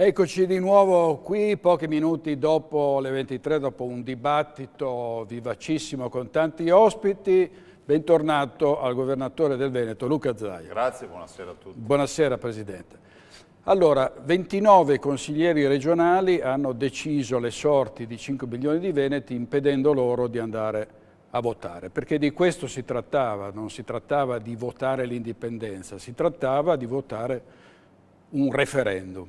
Eccoci di nuovo qui, pochi minuti dopo le 23, dopo un dibattito vivacissimo con tanti ospiti. Bentornato al governatore del Veneto, Luca Zaia. Grazie, buonasera a tutti. Buonasera Presidente. Allora, 29 consiglieri regionali hanno deciso le sorti di 5 milioni di veneti impedendo loro di andare a votare, perché di questo si trattava, non si trattava di votare l'indipendenza, si trattava di votare un referendum.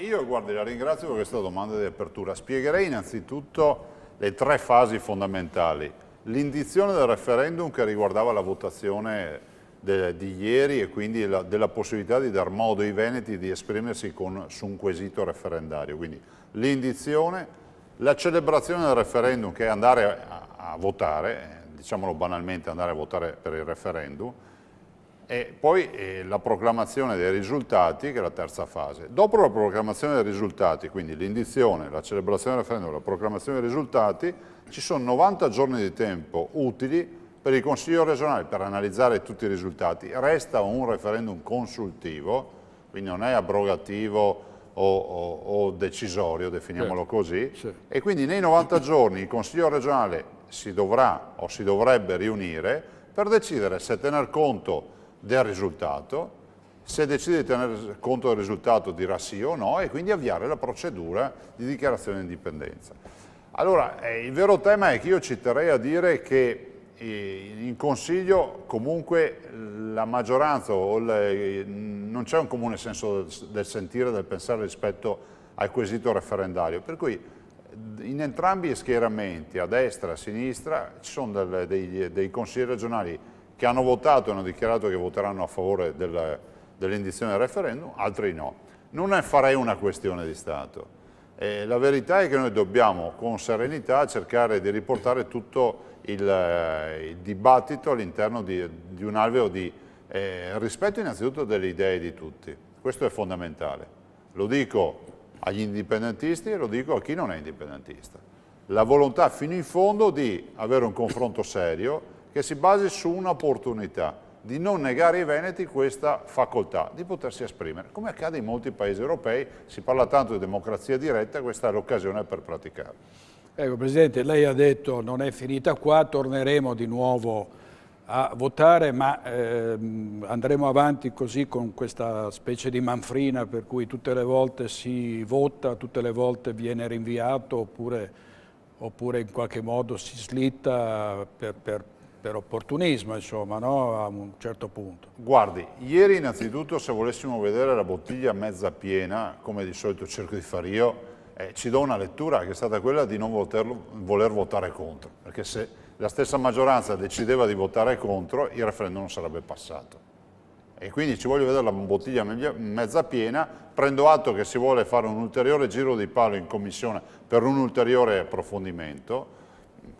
Io guardi, la ringrazio per questa domanda di apertura. Spiegherei innanzitutto le tre fasi fondamentali. L'indizione del referendum che riguardava la votazione di ieri e quindi della possibilità di dar modo ai veneti di esprimersi su un quesito referendario. Quindi l'indizione, la celebrazione del referendum che è andare a votare, diciamolo banalmente andare a votare per il referendum, e poi la proclamazione dei risultati, che è la terza fase. Dopo la proclamazione dei risultati, quindi l'indizione, la celebrazione del referendum, la proclamazione dei risultati, ci sono 90 giorni di tempo utili per il Consiglio regionale per analizzare tutti i risultati. Resta un referendum consultivo, quindi non è abrogativo o decisorio, definiamolo così, e quindi nei 90 giorni il Consiglio regionale si dovrà o si dovrebbe riunire per decidere se tener conto del risultato, se decide di tenere conto del risultato dirà sì o no e quindi avviare la procedura di dichiarazione di indipendenza. Allora, il vero tema è che io ci terrei a dire che in Consiglio comunque la maggioranza non c'è un comune senso del sentire, del pensare rispetto al quesito referendario, per cui in entrambi gli schieramenti, a destra e a sinistra, ci sono dei consigli regionali che hanno votato e hanno dichiarato che voteranno a favore dell'indizione del referendum, altri no. Non ne farei una questione di Stato. La verità è che noi dobbiamo con serenità cercare di riportare tutto il dibattito all'interno di un alveo di rispetto innanzitutto delle idee di tutti. Questo è fondamentale. Lo dico agli indipendentisti e lo dico a chi non è indipendentista. La volontà fino in fondo di avere un confronto serio che si basi su un'opportunità di non negare ai veneti questa facoltà di potersi esprimere. Come accade in molti paesi europei, si parla tanto di democrazia diretta, questa è l'occasione per praticare. Ecco, Presidente, lei ha detto non è finita qua, torneremo di nuovo a votare, ma andremo avanti così con questa specie di manfrina per cui tutte le volte si vota, tutte le volte viene rinviato oppure in qualche modo si slitta per opportunismo, insomma, no? A un certo punto. Guardi, ieri innanzitutto se volessimo vedere la bottiglia mezza piena, come di solito cerco di fare io, ci do una lettura che è stata quella di non voler votare contro, perché se la stessa maggioranza decideva di votare contro, il referendum non sarebbe passato. E quindi ci voglio vedere la bottiglia mezza piena, prendo atto che si vuole fare un ulteriore giro di palo in commissione per un ulteriore approfondimento,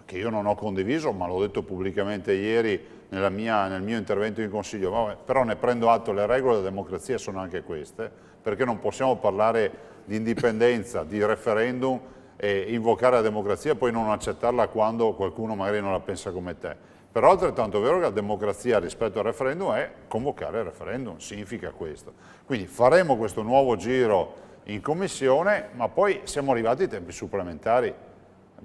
che io non ho condiviso, ma l'ho detto pubblicamente ieri nel mio intervento in Consiglio, però ne prendo atto, le regole della democrazia sono anche queste, perché non possiamo parlare di indipendenza, di referendum e invocare la democrazia e poi non accettarla quando qualcuno magari non la pensa come te. Però altrettanto è vero che la democrazia rispetto al referendum è convocare il referendum, significa questo. Quindi faremo questo nuovo giro in Commissione, ma poi siamo arrivati ai tempi supplementari.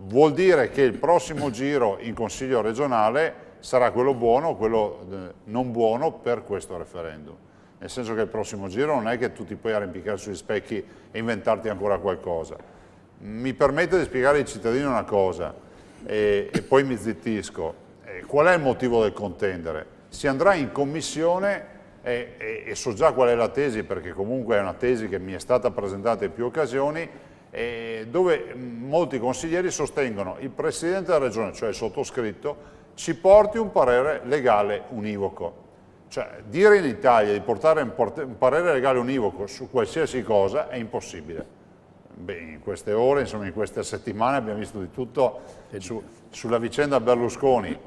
Vuol dire che il prossimo giro in Consiglio regionale sarà quello buono o quello non buono per questo referendum. Nel senso che il prossimo giro non è che tu ti puoi arrampicare sugli specchi e inventarti ancora qualcosa. Mi permette di spiegare ai cittadini una cosa e poi mi zittisco. Qual è il motivo del contendere? Si andrà in Commissione e so già qual è la tesi, perché comunque è una tesi che mi è stata presentata in più occasioni, dove molti consiglieri sostengono il Presidente della Regione, cioè il sottoscritto, ci porti un parere legale univoco. Cioè dire in Italia di portare un parere legale univoco su qualsiasi cosa è impossibile. Beh, in queste ore, insomma in queste settimane abbiamo visto di tutto sulla vicenda Berlusconi,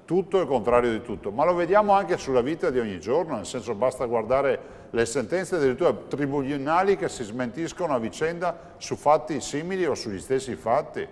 tutto il contrario di tutto, ma lo vediamo anche sulla vita di ogni giorno, nel senso basta guardare le sentenze addirittura tribunali che si smentiscono a vicenda su fatti simili o sugli stessi fatti.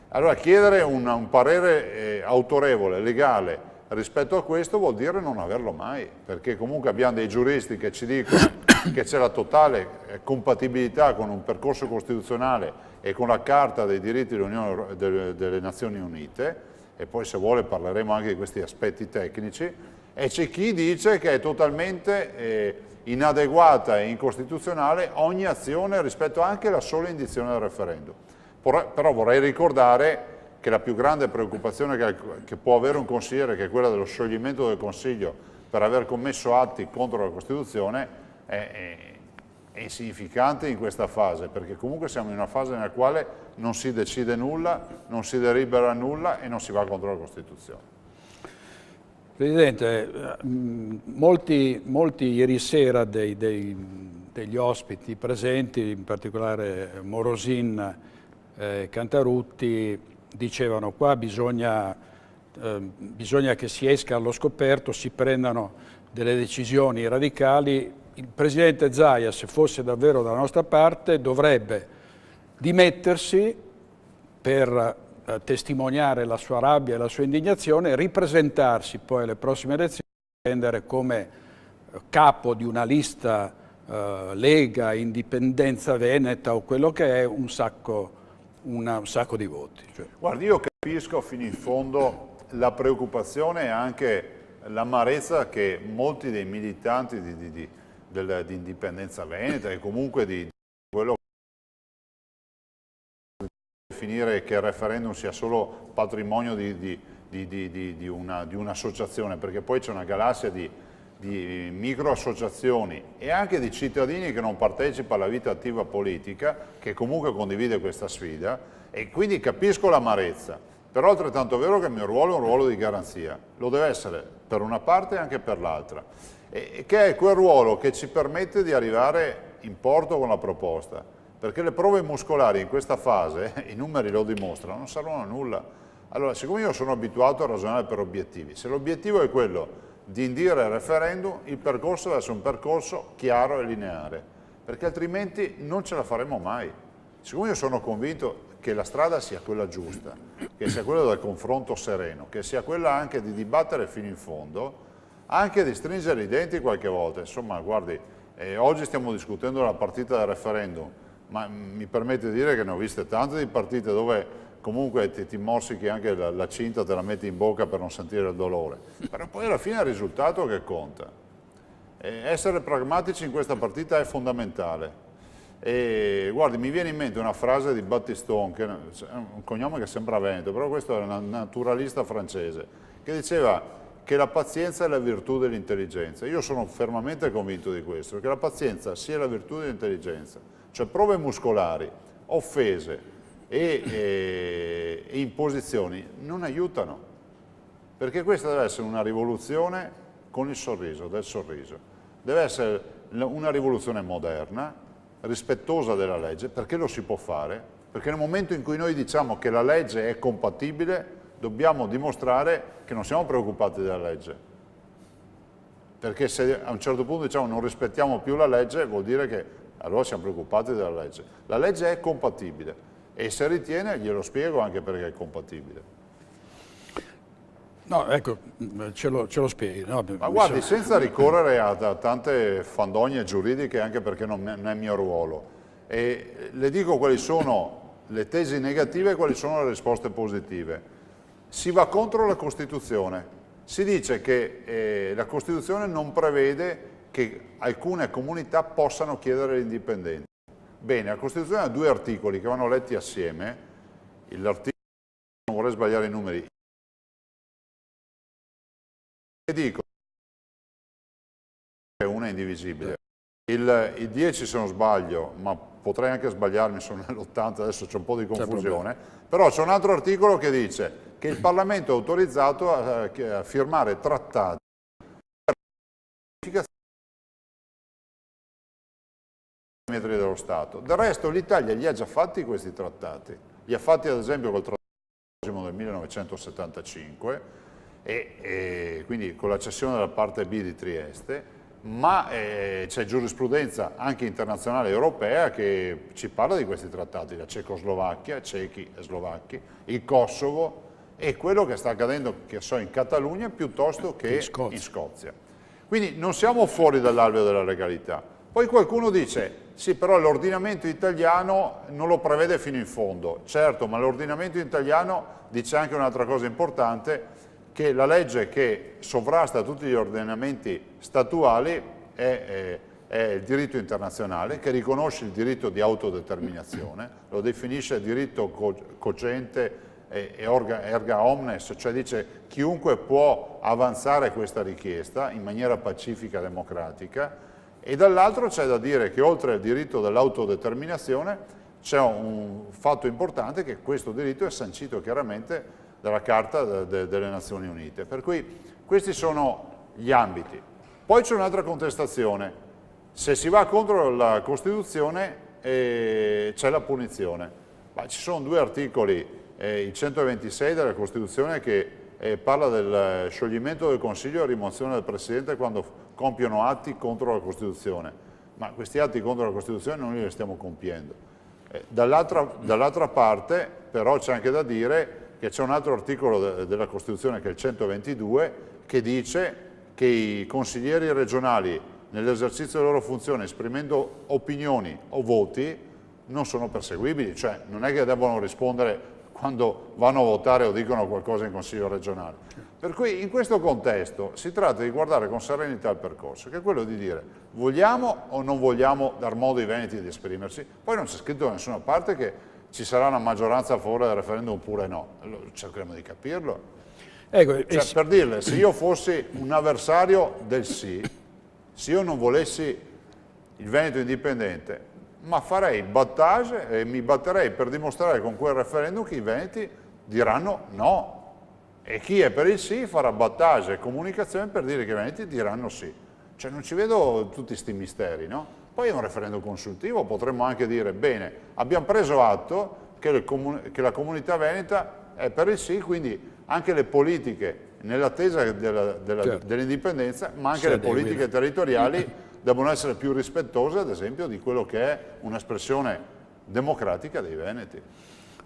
Allora chiedere un parere autorevole, legale, rispetto a questo vuol dire non averlo mai, perché comunque abbiamo dei giuristi che ci dicono che c'è la totale compatibilità con un percorso costituzionale e con la Carta dei diritti delle Nazioni Unite, e poi se vuole parleremo anche di questi aspetti tecnici, e c'è chi dice che è totalmente inadeguata e incostituzionale ogni azione rispetto anche alla sola indizione del referendum. Però vorrei ricordare che la più grande preoccupazione che può avere un consigliere, che è quella dello scioglimento del Consiglio per aver commesso atti contro la Costituzione, è insignificante in questa fase, perché comunque siamo in una fase nella quale non si decide nulla, non si delibera nulla e non si va contro la Costituzione. Presidente, molti ieri sera degli ospiti presenti, in particolare Morosin e Cantarutti, dicevano qua bisogna che si esca allo scoperto, si prendano delle decisioni radicali. Il Presidente Zaia, se fosse davvero dalla nostra parte, dovrebbe dimettersi per testimoniare la sua rabbia e la sua indignazione, ripresentarsi poi alle prossime elezioni e prendere come capo di una lista Lega, Indipendenza Veneta o quello che è un sacco di voti. Cioè. Guardi, io capisco fino in fondo la preoccupazione e anche l'amarezza che molti dei militanti di Indipendenza Veneta e comunque di quello che definire che il referendum sia solo patrimonio di un'associazione, perché poi c'è una galassia di microassociazioni e anche di cittadini che non partecipano alla vita attiva politica, che comunque condivide questa sfida, e quindi capisco l'amarezza, però è altrettanto vero che il mio ruolo è un ruolo di garanzia, lo deve essere per una parte e anche per l'altra, e che è quel ruolo che ci permette di arrivare in porto con la proposta, perché le prove muscolari in questa fase, i numeri lo dimostrano, non servono a nulla. Allora, siccome io sono abituato a ragionare per obiettivi, se l'obiettivo è quello di indire il referendum, il percorso deve essere un percorso chiaro e lineare, perché altrimenti non ce la faremo mai. Siccome io sono convinto che la strada sia quella giusta, che sia quella del confronto sereno, che sia quella anche di dibattere fino in fondo, anche di stringere i denti qualche volta. Insomma, guardi, oggi stiamo discutendo la partita del referendum, ma mi permette di dire che ne ho viste tante di partite dove comunque ti morsichi anche la cinta, te la metti in bocca per non sentire il dolore, però poi alla fine è il risultato che conta. Essere pragmatici in questa partita è fondamentale. E guardi, mi viene in mente una frase di Battistone, che è un cognome che sembra veneto, però questo è un naturalista francese, che diceva che la pazienza è la virtù dell'intelligenza. Io sono fermamente convinto di questo, che la pazienza sia la virtù dell'intelligenza, cioè prove muscolari, offese e imposizioni non aiutano, perché questa deve essere una rivoluzione con il sorriso, del sorriso. Deve essere una rivoluzione moderna, rispettosa della legge, perché lo si può fare, perché nel momento in cui noi diciamo che la legge è compatibile, dobbiamo dimostrare che non siamo preoccupati della legge, perché se a un certo punto diciamo non rispettiamo più la legge, vuol dire che allora siamo preoccupati della legge. La legge è compatibile e se ritiene, glielo spiego anche perché è compatibile. No, ecco, ce lo spieghi. No, ma guardi, senza ricorrere a tante fandonie giuridiche, anche perché non è mio ruolo, e le dico quali sono le tesi negative e quali sono le risposte positive. Si va contro la Costituzione, si dice che la Costituzione non prevede che alcune comunità possano chiedere l'indipendenza. Bene, la Costituzione ha due articoli che vanno letti assieme, l'articolo, non vorrei sbagliare i numeri, e dico che una è indivisibile. Il 10 se non sbaglio, ma potrei anche sbagliarmi, sono nell'80, adesso c'è un po' di confusione, però c'è un altro articolo che dice che il Parlamento è autorizzato a firmare trattati per la parametri dello Stato. Del resto l'Italia li ha già fatti questi trattati, li ha fatti ad esempio col trattato del 1975, e quindi con la cessione della parte B di Trieste, ma c'è giurisprudenza anche internazionale europea che ci parla di questi trattati, la Cecoslovacchia, cechi e slovacchi, il Kosovo e quello che sta accadendo, che so, in Catalogna piuttosto che in Scozia. Quindi non siamo fuori dall'alveo della legalità. Poi qualcuno dice, sì, però l'ordinamento italiano non lo prevede fino in fondo. Certo, ma l'ordinamento italiano dice anche un'altra cosa importante, che la legge che sovrasta tutti gli ordinamenti statuali è il diritto internazionale, che riconosce il diritto di autodeterminazione, lo definisce diritto cogente e erga omnes, cioè dice chiunque può avanzare questa richiesta in maniera pacifica e democratica, e dall'altro c'è da dire che oltre al diritto dell'autodeterminazione c'è un fatto importante, che questo diritto è sancito chiaramente dalla Carta delle Nazioni Unite. Per cui questi sono gli ambiti. Poi c'è un'altra contestazione. Se si va contro la Costituzione c'è la punizione. Ma ci sono due articoli, il 126 della Costituzione che parla del scioglimento del Consiglio e rimozione del Presidente quando compiono atti contro la Costituzione. Ma questi atti contro la Costituzione non li stiamo compiendo. Dall'altra parte però c'è anche da dire che c'è un altro articolo della Costituzione, che è il 122, che dice che i consiglieri regionali nell'esercizio delle loro funzioni, esprimendo opinioni o voti, non sono perseguibili, cioè non è che devono rispondere quando vanno a votare o dicono qualcosa in Consiglio regionale. Per cui in questo contesto si tratta di guardare con serenità il percorso, che è quello di dire vogliamo o non vogliamo dar modo ai veneti di esprimersi. Poi non c'è scritto da nessuna parte che ci sarà una maggioranza a favore del referendum oppure no, allora, cercheremo di capirlo. Ecco, cioè, per dirle, se io fossi un avversario del sì, se io non volessi il Veneto indipendente, ma farei battage e mi batterei per dimostrare con quel referendum che i veneti diranno no, e chi è per il sì farà battage e comunicazione per dire che i veneti diranno sì. Cioè non ci vedo tutti questi misteri, no? Poi è un referendum consultivo, potremmo anche dire, bene, abbiamo preso atto che la comunità veneta è per il sì, quindi anche le politiche, nell'attesa dell'indipendenza, ma anche le politiche territoriali devono essere più rispettose, ad esempio, di quello che è un'espressione democratica dei veneti.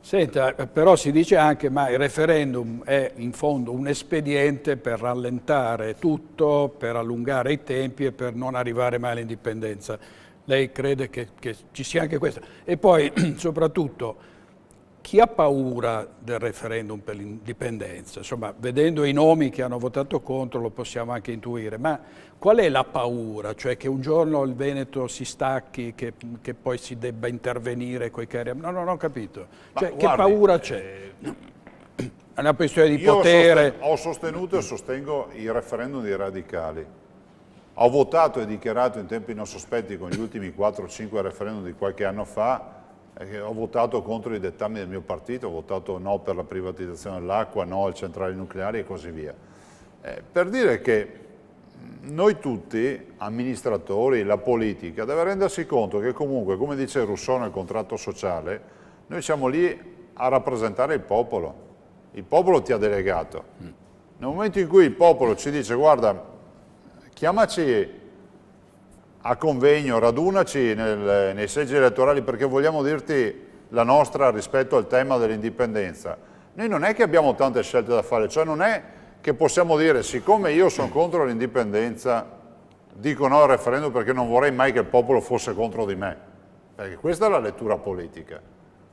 Senta, però si dice anche che il referendum è in fondo un espediente per rallentare tutto, per allungare i tempi e per non arrivare mai all'indipendenza. Lei crede che ci sia anche questo? E poi, soprattutto, chi ha paura del referendum per l'indipendenza? Insomma, vedendo i nomi che hanno votato contro lo possiamo anche intuire, ma qual è la paura? Cioè che un giorno il Veneto si stacchi, che poi si debba intervenire coi carri? No, non ho capito. Cioè, guardi, che paura c'è? È una questione di potere. Ho sostenuto e sostengo i referendum dei radicali. Ho votato e dichiarato in tempi non sospetti con gli ultimi 4-5 referendum di qualche anno fa. Ho votato contro i dettami del mio partito, ho votato no per la privatizzazione dell'acqua, no alle centrali nucleari e così via. Per dire che noi tutti, amministratori, la politica, deve rendersi conto che comunque, come dice Rousseau nel contratto sociale, noi siamo lì a rappresentare il popolo. Il popolo ti ha delegato. Nel momento in cui il popolo ci dice guarda, chiamaci a convegno, radunaci nei seggi elettorali perché vogliamo dirti la nostra rispetto al tema dell'indipendenza. Noi non è che abbiamo tante scelte da fare, cioè non è che possiamo dire siccome io sono contro l'indipendenza dico no al referendum perché non vorrei mai che il popolo fosse contro di me, perché questa è la lettura politica.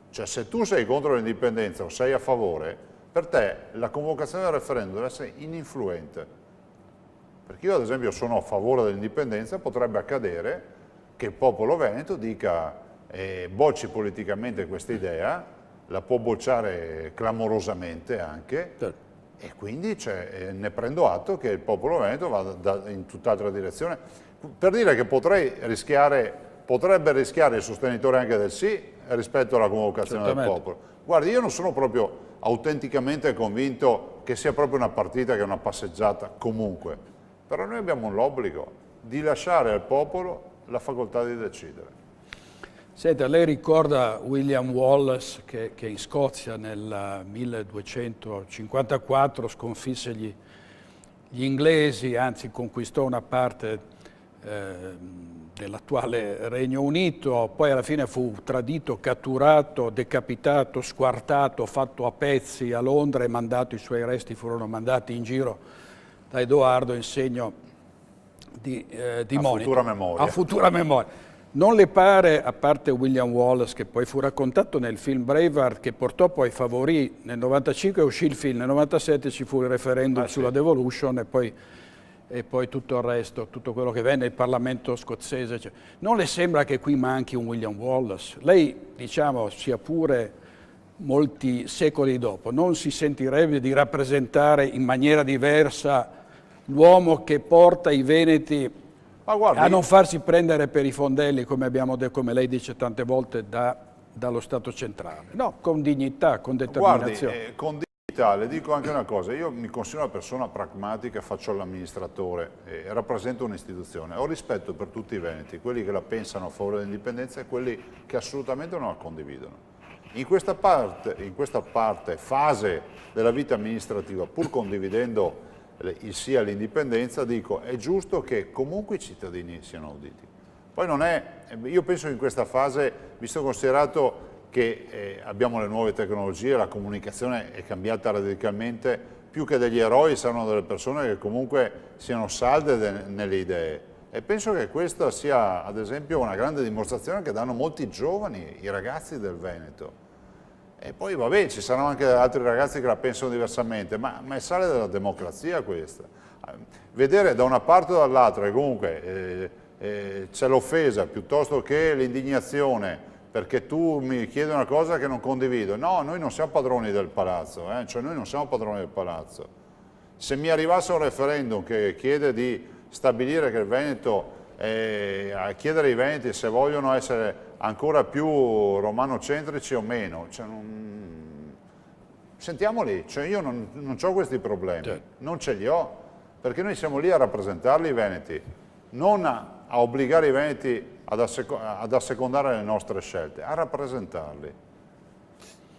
Cioè se tu sei contro l'indipendenza o sei a favore, per te la convocazione del referendum deve essere ininfluente. Perché io ad esempio sono a favore dell'indipendenza, potrebbe accadere che il popolo veneto dica bocci politicamente questa idea, la può bocciare clamorosamente anche, e quindi ne prendo atto che il popolo veneto va in tutt'altra direzione. Per dire che potrebbe rischiare il sostenitore anche del sì rispetto alla convocazione del popolo. Guardi, io non sono proprio autenticamente convinto che sia proprio una partita che è una passeggiata comunque. Però noi abbiamo l'obbligo di lasciare al popolo la facoltà di decidere. Senta, lei ricorda William Wallace che in Scozia nel 1254 sconfisse gli inglesi, anzi conquistò una parte dell'attuale Regno Unito, poi alla fine fu tradito, catturato, decapitato, squartato, fatto a pezzi a Londra e mandato, i suoi resti furono mandati in giro da Edoardo in segno di monito. Futura memoria. A futura memoria. Non le pare, a parte William Wallace, che poi fu raccontato nel film Braveheart, che portò poi favorì, nel 95 uscì il film, nel 97 ci fu il referendum sulla devolution e poi tutto il resto, tutto quello che venne, il Parlamento scozzese. Cioè. Non le sembra che qui manchi un William Wallace? Lei, diciamo, sia pure molti secoli dopo, non si sentirebbe di rappresentare in maniera diversa l'uomo che porta i veneti a non farsi prendere per i fondelli, come lei dice tante volte, dallo Stato centrale? No, con dignità, con determinazione. Guardi, con dignità, le dico anche una cosa, io mi considero una persona pragmatica, faccio l'amministratore, rappresento un'istituzione, ho rispetto per tutti i veneti, quelli che la pensano a favore dell'indipendenza e quelli che assolutamente non la condividono. In questa fase della vita amministrativa, pur condividendo il sì all'indipendenza, dico è giusto che comunque i cittadini siano auditi. Poi non è, io penso che in questa fase, visto considerato che abbiamo le nuove tecnologie, la comunicazione è cambiata radicalmente, più che degli eroi saranno delle persone che comunque siano salde nelle idee. E penso che questa sia ad esempio una grande dimostrazione che danno molti giovani, i ragazzi del Veneto. E poi vabbè, ci saranno anche altri ragazzi che la pensano diversamente, ma è sale della democrazia questa. Vedere da una parte o dall'altra che comunque c'è l'offesa piuttosto che l'indignazione perché tu mi chiedi una cosa che non condivido. No, noi non siamo padroni del palazzo, cioè noi non siamo padroni del palazzo. Se mi arrivasse un referendum che chiede di stabilire che il Veneto, a chiedere ai veneti se vogliono essere ancora più romanocentrici o meno, cioè sentiamoli, cioè io non ho questi problemi, non ce li ho, perché noi siamo lì a rappresentarli i veneti, non a obbligare i veneti ad assecondare le nostre scelte, a rappresentarli.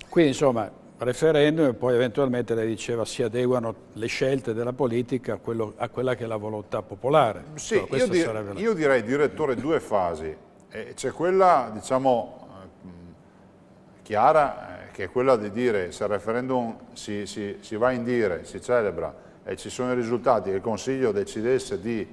Quindi insomma referendum e poi eventualmente lei diceva si adeguano le scelte della politica a quella che è la volontà popolare. Sì, io direi direttore due fasi. C'è quella, diciamo, chiara, che è quella di dire se il referendum si va a indire, si celebra e ci sono i risultati e il Consiglio decidesse di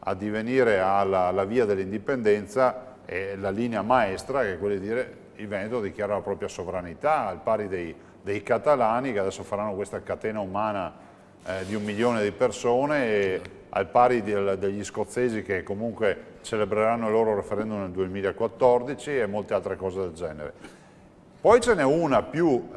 addivenire alla via dell'indipendenza, è la linea maestra che è quella di dire il Veneto dichiara la propria sovranità, al pari dei catalani che adesso faranno questa catena umana di 1 milione di persone e al pari degli scozzesi che comunque celebreranno il loro referendum nel 2014 e molte altre cose del genere. Poi ce n'è una più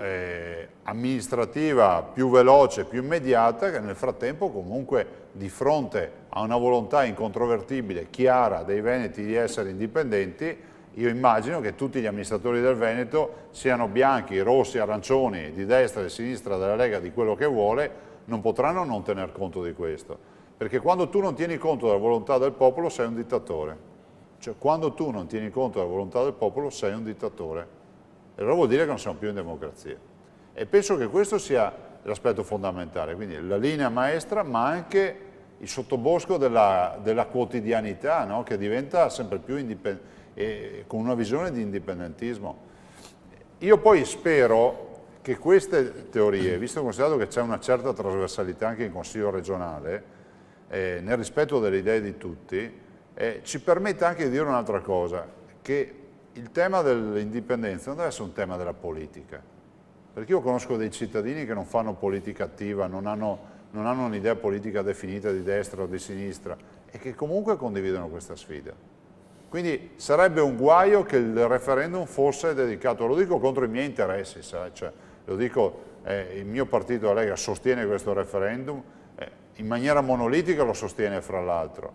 amministrativa, più veloce, più immediata, che nel frattempo comunque di fronte a una volontà incontrovertibile, chiara dei veneti di essere indipendenti, io immagino che tutti gli amministratori del Veneto, siano bianchi, rossi, arancioni, di destra e di sinistra, della Lega, di quello che vuole, non potranno non tener conto di questo. Perché quando tu non tieni conto della volontà del popolo sei un dittatore. Cioè quando tu non tieni conto della volontà del popolo sei un dittatore. E allora vuol dire che non siamo più in democrazia. E penso che questo sia l'aspetto fondamentale. Quindi la linea maestra, ma anche il sottobosco della quotidianità, no? Che diventa sempre più con una visione di indipendentismo. Io poi spero che queste teorie, visto considerato che c'è una certa trasversalità anche in Consiglio regionale, nel rispetto delle idee di tutti, ci permette anche di dire un'altra cosa, che il tema dell'indipendenza non deve essere un tema della politica, perché io conosco dei cittadini che non fanno politica attiva, non hanno un'idea politica definita di destra o di sinistra e che comunque condividono questa sfida. Quindi sarebbe un guaio che il referendum fosse dedicato, lo dico contro i miei interessi, cioè, lo dico, il mio partito, la Lega, sostiene questo referendum, in maniera monolitica lo sostiene fra l'altro,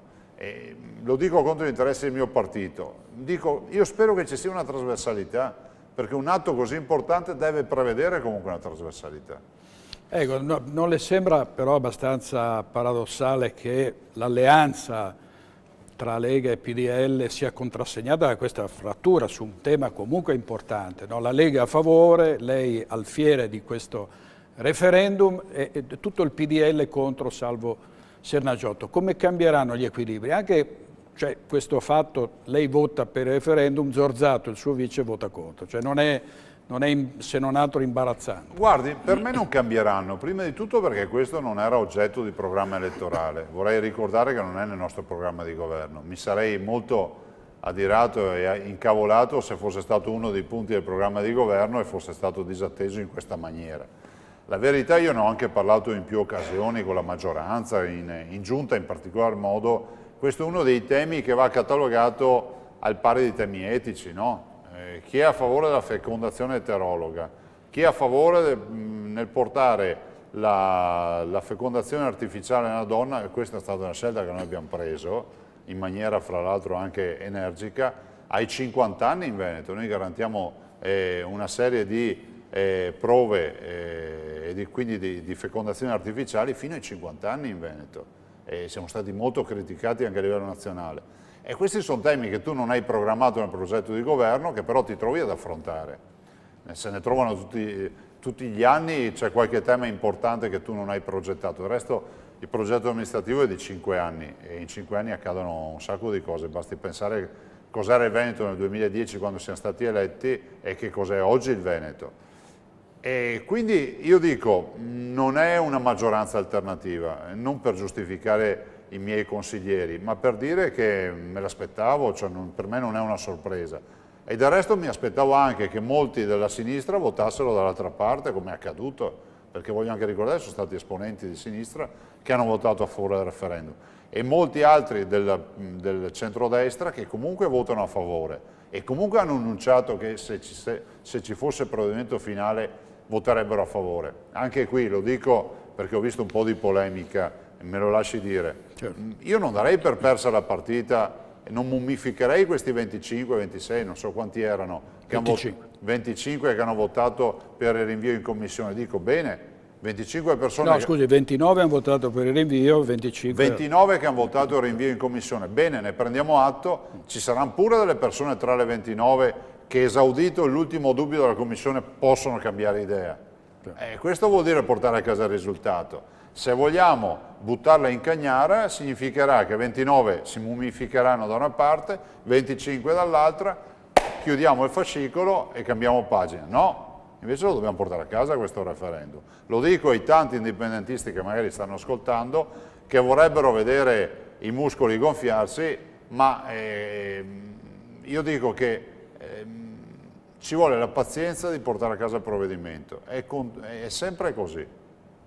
lo dico contro gli interessi del mio partito, dico io spero che ci sia una trasversalità, perché un atto così importante deve prevedere comunque una trasversalità. Ecco, non le sembra però abbastanza paradossale che l'alleanza tra Lega e PDL sia contrassegnata da questa frattura su un tema comunque importante, no? La Lega a favore, lei alfiere di questo referendum e tutto il PDL contro, salvo Sernagiotto. Come cambieranno gli equilibri? Anche questo fatto, lei vota per il referendum, Zorzato, il suo vice, vota contro, cioè non è se non altro imbarazzante. Guardi, per me non cambieranno, prima di tutto perché questo non era oggetto di programma elettorale. Vorrei ricordare che non è nel nostro programma di governo. Mi sarei molto adirato e incavolato se fosse stato uno dei punti del programma di governo e fosse stato disatteso in questa maniera. La verità, io ne ho anche parlato in più occasioni con la maggioranza, in giunta in particolar modo. Questo è uno dei temi che va catalogato al pari di temi etici, no? Chi è a favore della fecondazione eterologa, chi è a favore nel portare la fecondazione artificiale nella donna, e questa è stata una scelta che noi abbiamo preso in maniera fra l'altro anche energica, ai 50 anni in Veneto. Noi garantiamo una serie di prove e quindi di fecondazioni artificiali fino ai 50 anni in Veneto. Siamo stati molto criticati anche a livello nazionale. E questi sono temi che tu non hai programmato nel progetto di governo, che però ti trovi ad affrontare. Se ne trovano tutti gli anni, c'è qualche tema importante che tu non hai progettato. Del resto il progetto amministrativo è di 5 anni e in 5 anni accadono un sacco di cose. Basti pensare cos'era il Veneto nel 2010 quando siamo stati eletti e che cos'è oggi il Veneto. E quindi io dico, non è una maggioranza alternativa, non per giustificare i miei consiglieri, ma per dire che me l'aspettavo, cioè per me non è una sorpresa. E del resto mi aspettavo anche che molti della sinistra votassero dall'altra parte, come è accaduto, perché voglio anche ricordare che sono stati esponenti di sinistra che hanno votato a favore del referendum, e molti altri del centrodestra che comunque votano a favore, e comunque hanno annunciato che se ci fosse il provvedimento finale voterebbero a favore. Anche qui lo dico perché ho visto un po' di polemica, me lo lasci dire. Certo. Io non darei per persa la partita e non mummificherei questi 25, 26, non so quanti erano, 25 che hanno votato per il rinvio in commissione. Dico bene, 25 persone... No, scusi, 29 hanno votato per il rinvio, 25... 29 che hanno votato il rinvio in commissione. Bene, ne prendiamo atto, ci saranno pure delle persone tra le 29 che, esaudito l'ultimo dubbio della commissione, possono cambiare idea. Questo vuol dire portare a casa il risultato. Se vogliamo buttarla in cagnara, significherà che 29 si mummificheranno da una parte, 25 dall'altra, chiudiamo il fascicolo e cambiamo pagina. No, invece lo dobbiamo portare a casa questo referendum. Lo dico ai tanti indipendentisti che magari stanno ascoltando, che vorrebbero vedere i muscoli gonfiarsi, ma io dico che ci vuole la pazienza di portare a casa il provvedimento, è sempre così.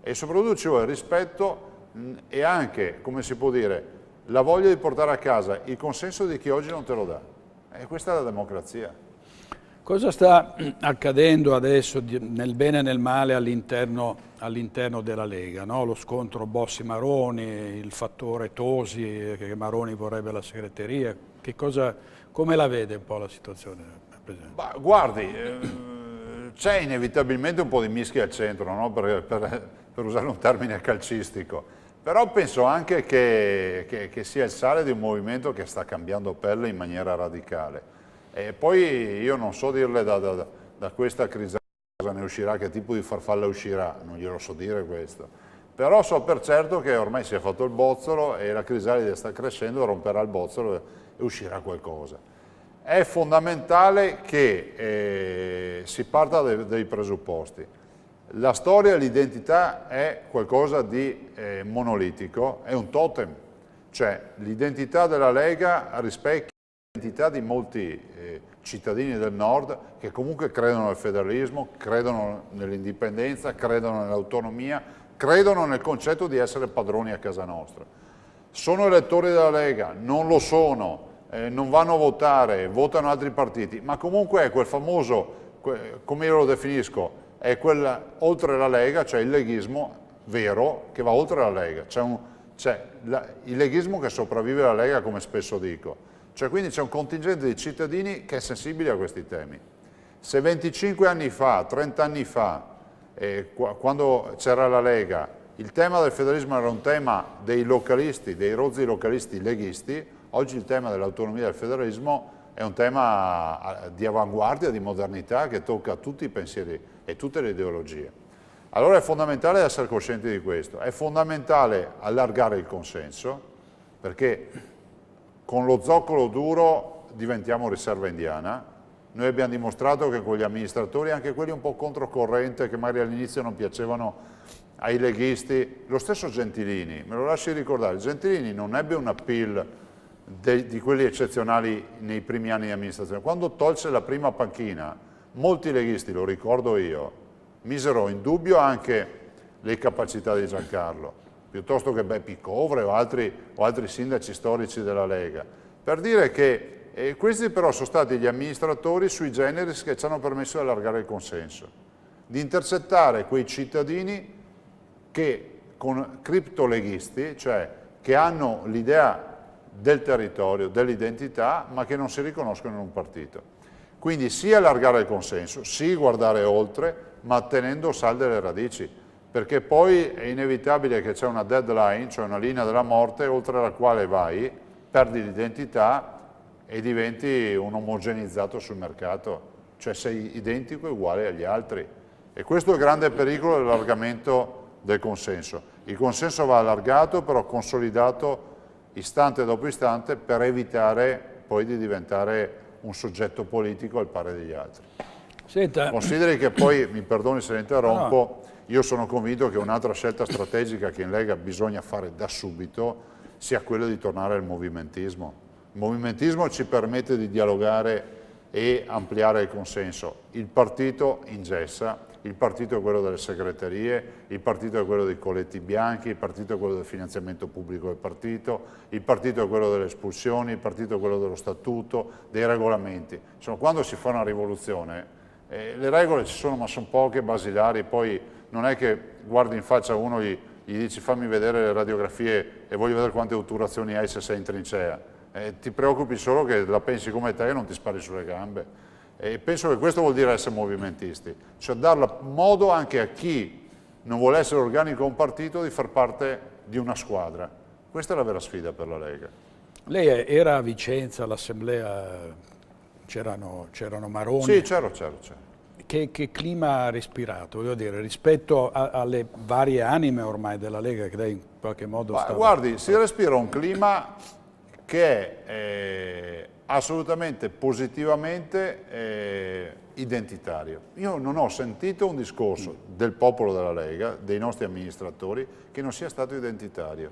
E soprattutto ci vuole il rispetto e anche, come si può dire, la voglia di portare a casa il consenso di chi oggi non te lo dà. E questa è la democrazia. Cosa sta accadendo adesso nel bene e nel male all'interno della Lega? No? Lo scontro Bossi-Maroni, il fattore Tosi, che Maroni vorrebbe la segreteria. Come la vede un po' la situazione, Presidente? Bah, guardi, c'è inevitabilmente un po' di mischia al centro, no? per usare un termine calcistico, però penso anche che sia il sale di un movimento che sta cambiando pelle in maniera radicale. E poi io non so dirle da questa crisi cosa ne uscirà, che tipo di farfalla uscirà, non glielo so dire questo, però so per certo che ormai si è fatto il bozzolo e la crisalide sta crescendo, romperà il bozzolo e uscirà qualcosa. È fondamentale che si parta dai presupposti. La storia e l'identità è qualcosa di monolitico, è un totem, cioè l'identità della Lega rispecchia l'identità di molti cittadini del nord che comunque credono nel federalismo, credono nell'indipendenza, credono nell'autonomia, credono nel concetto di essere padroni a casa nostra. Sono elettori della Lega, non lo sono, non vanno a votare, votano altri partiti, ma comunque è quel famoso, come io lo definisco, è quella oltre la Lega, cioè il leghismo vero che va oltre la Lega, c'è il leghismo che sopravvive alla Lega, come spesso dico, cioè quindi c'è un contingente di cittadini che è sensibile a questi temi. Se 25 anni fa, 30 anni fa, quando c'era la Lega, il tema del federalismo era un tema dei localisti, dei rozzi localisti leghisti, oggi il tema dell'autonomia e del federalismo è un tema di avanguardia, di modernità, che tocca tutti i pensieri e tutte le ideologie. Allora è fondamentale essere coscienti di questo, è fondamentale allargare il consenso, perché con lo zoccolo duro diventiamo riserva indiana. Noi abbiamo dimostrato che con gli amministratori, anche quelli un po' controcorrente, che magari all'inizio non piacevano ai leghisti, lo stesso Gentilini, me lo lasci ricordare, Gentilini non ebbe un appeal di quelli eccezionali nei primi anni di amministrazione. Quando tolse la prima panchina, molti leghisti, lo ricordo io, misero in dubbio anche le capacità di Giancarlo, piuttosto che Beppi Covre o altri sindaci storici della Lega, per dire che questi però sono stati gli amministratori sui generis che ci hanno permesso di allargare il consenso, di intercettare quei cittadini che con criptoleghisti, cioè che hanno l'idea del territorio, dell'identità, ma che non si riconoscono in un partito. Quindi sì allargare il consenso, sì guardare oltre, ma tenendo salde le radici, perché poi è inevitabile che c'è una deadline, cioè una linea della morte, oltre la quale vai, perdi l'identità e diventi un omogenizzato sul mercato, cioè sei identico e uguale agli altri. E questo è il grande pericolo dell'allargamento del consenso. Il consenso va allargato, però consolidato istante dopo istante, per evitare poi di diventare un soggetto politico al pari degli altri. Senta. Consideri che poi, mi perdoni se la interrompo, io sono convinto che un'altra scelta strategica che in Lega bisogna fare da subito sia quella di tornare al movimentismo. Il movimentismo ci permette di dialogare e ampliare il consenso. Il partito ingessa, il partito è quello delle segreterie, il partito è quello dei colletti bianchi, il partito è quello del finanziamento pubblico del partito, il partito è quello delle espulsioni, il partito è quello dello statuto, dei regolamenti. Insomma, quando si fa una rivoluzione, le regole ci sono, ma sono poche, basilari, poi non è che guardi in faccia a uno e gli dici fammi vedere le radiografie e voglio vedere quante otturazioni hai se sei in trincea. Ti preoccupi solo che la pensi come te e non ti spari sulle gambe. E penso che questo vuol dire essere movimentisti, cioè dar modo anche a chi non vuole essere organico a un partito di far parte di una squadra. Questa è la vera sfida per la Lega. Lei era a Vicenza, all'assemblea, c'erano Maroni? Sì, c'ero. Che clima ha respirato, voglio dire, rispetto alle varie anime ormai della Lega che lei in qualche modo sta... Guardi, si respira un clima che è assolutamente positivamente identitario. Io non ho sentito un discorso del popolo della Lega, dei nostri amministratori, che non sia stato identitario.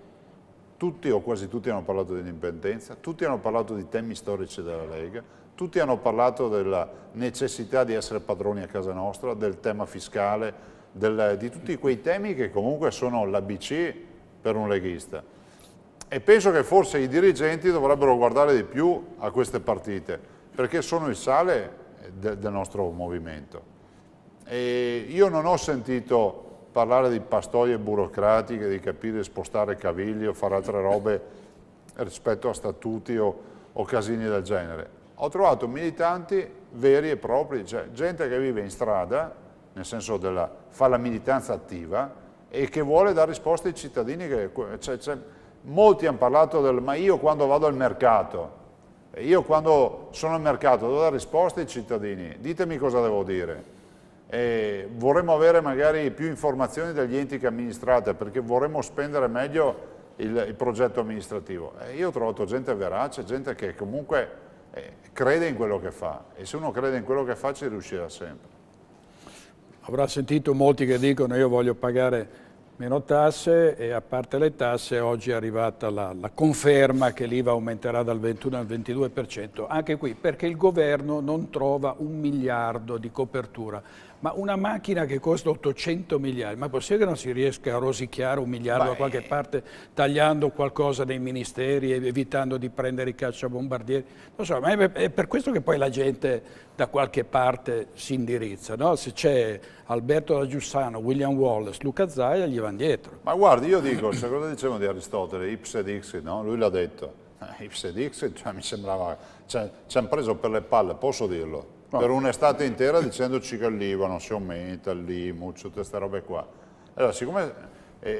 Tutti o quasi tutti hanno parlato di indipendenza, tutti hanno parlato di temi storici della Lega, tutti hanno parlato della necessità di essere padroni a casa nostra, del tema fiscale, di tutti quei temi che comunque sono l'ABC per un leghista. E penso che forse i dirigenti dovrebbero guardare di più a queste partite, perché sono il sale del nostro movimento. E io non ho sentito parlare di pastoie burocratiche, di capire spostare cavigli o fare altre robe rispetto a statuti o casini del genere. Ho trovato militanti veri e propri, cioè gente che vive in strada, nel senso fa la militanza attiva e che vuole dare risposte ai cittadini. Molti hanno parlato ma io quando vado al mercato, io quando sono al mercato devo dare risposte ai cittadini, ditemi cosa devo dire. Vorremmo avere magari più informazioni dagli enti che amministrate perché vorremmo spendere meglio il progetto amministrativo. Io ho trovato gente verace, gente che comunque crede in quello che fa e se uno crede in quello che fa ci riuscirà sempre. Avrà sentito molti che dicono io voglio pagare meno tasse e a parte le tasse oggi è arrivata la conferma che l'IVA aumenterà dal 21 al 22%, anche qui perché il governo non trova 1 miliardo di copertura, ma una macchina che costa 800 miliardi, ma è possibile che non si riesca a rosicchiare 1 miliardo da qualche parte tagliando qualcosa nei ministeri, evitando di prendere i cacciabombardieri? Non so, ma è per questo che poi la gente da qualche parte si indirizza, no? Se c'è Alberto da Giussano, William Wallace, Luca Zaia, gli vanno dietro. Ma guardi, io dico, cosa dicevano di Aristotele, ipse dixit, no? Lui l'ha detto, ipse dixit, cioè mi sembrava, ci hanno preso per le palle, posso dirlo? No. Per un'estate intera dicendoci che l'IVA non si aumenta, l'IMU, tutte queste robe qua. Allora, siccome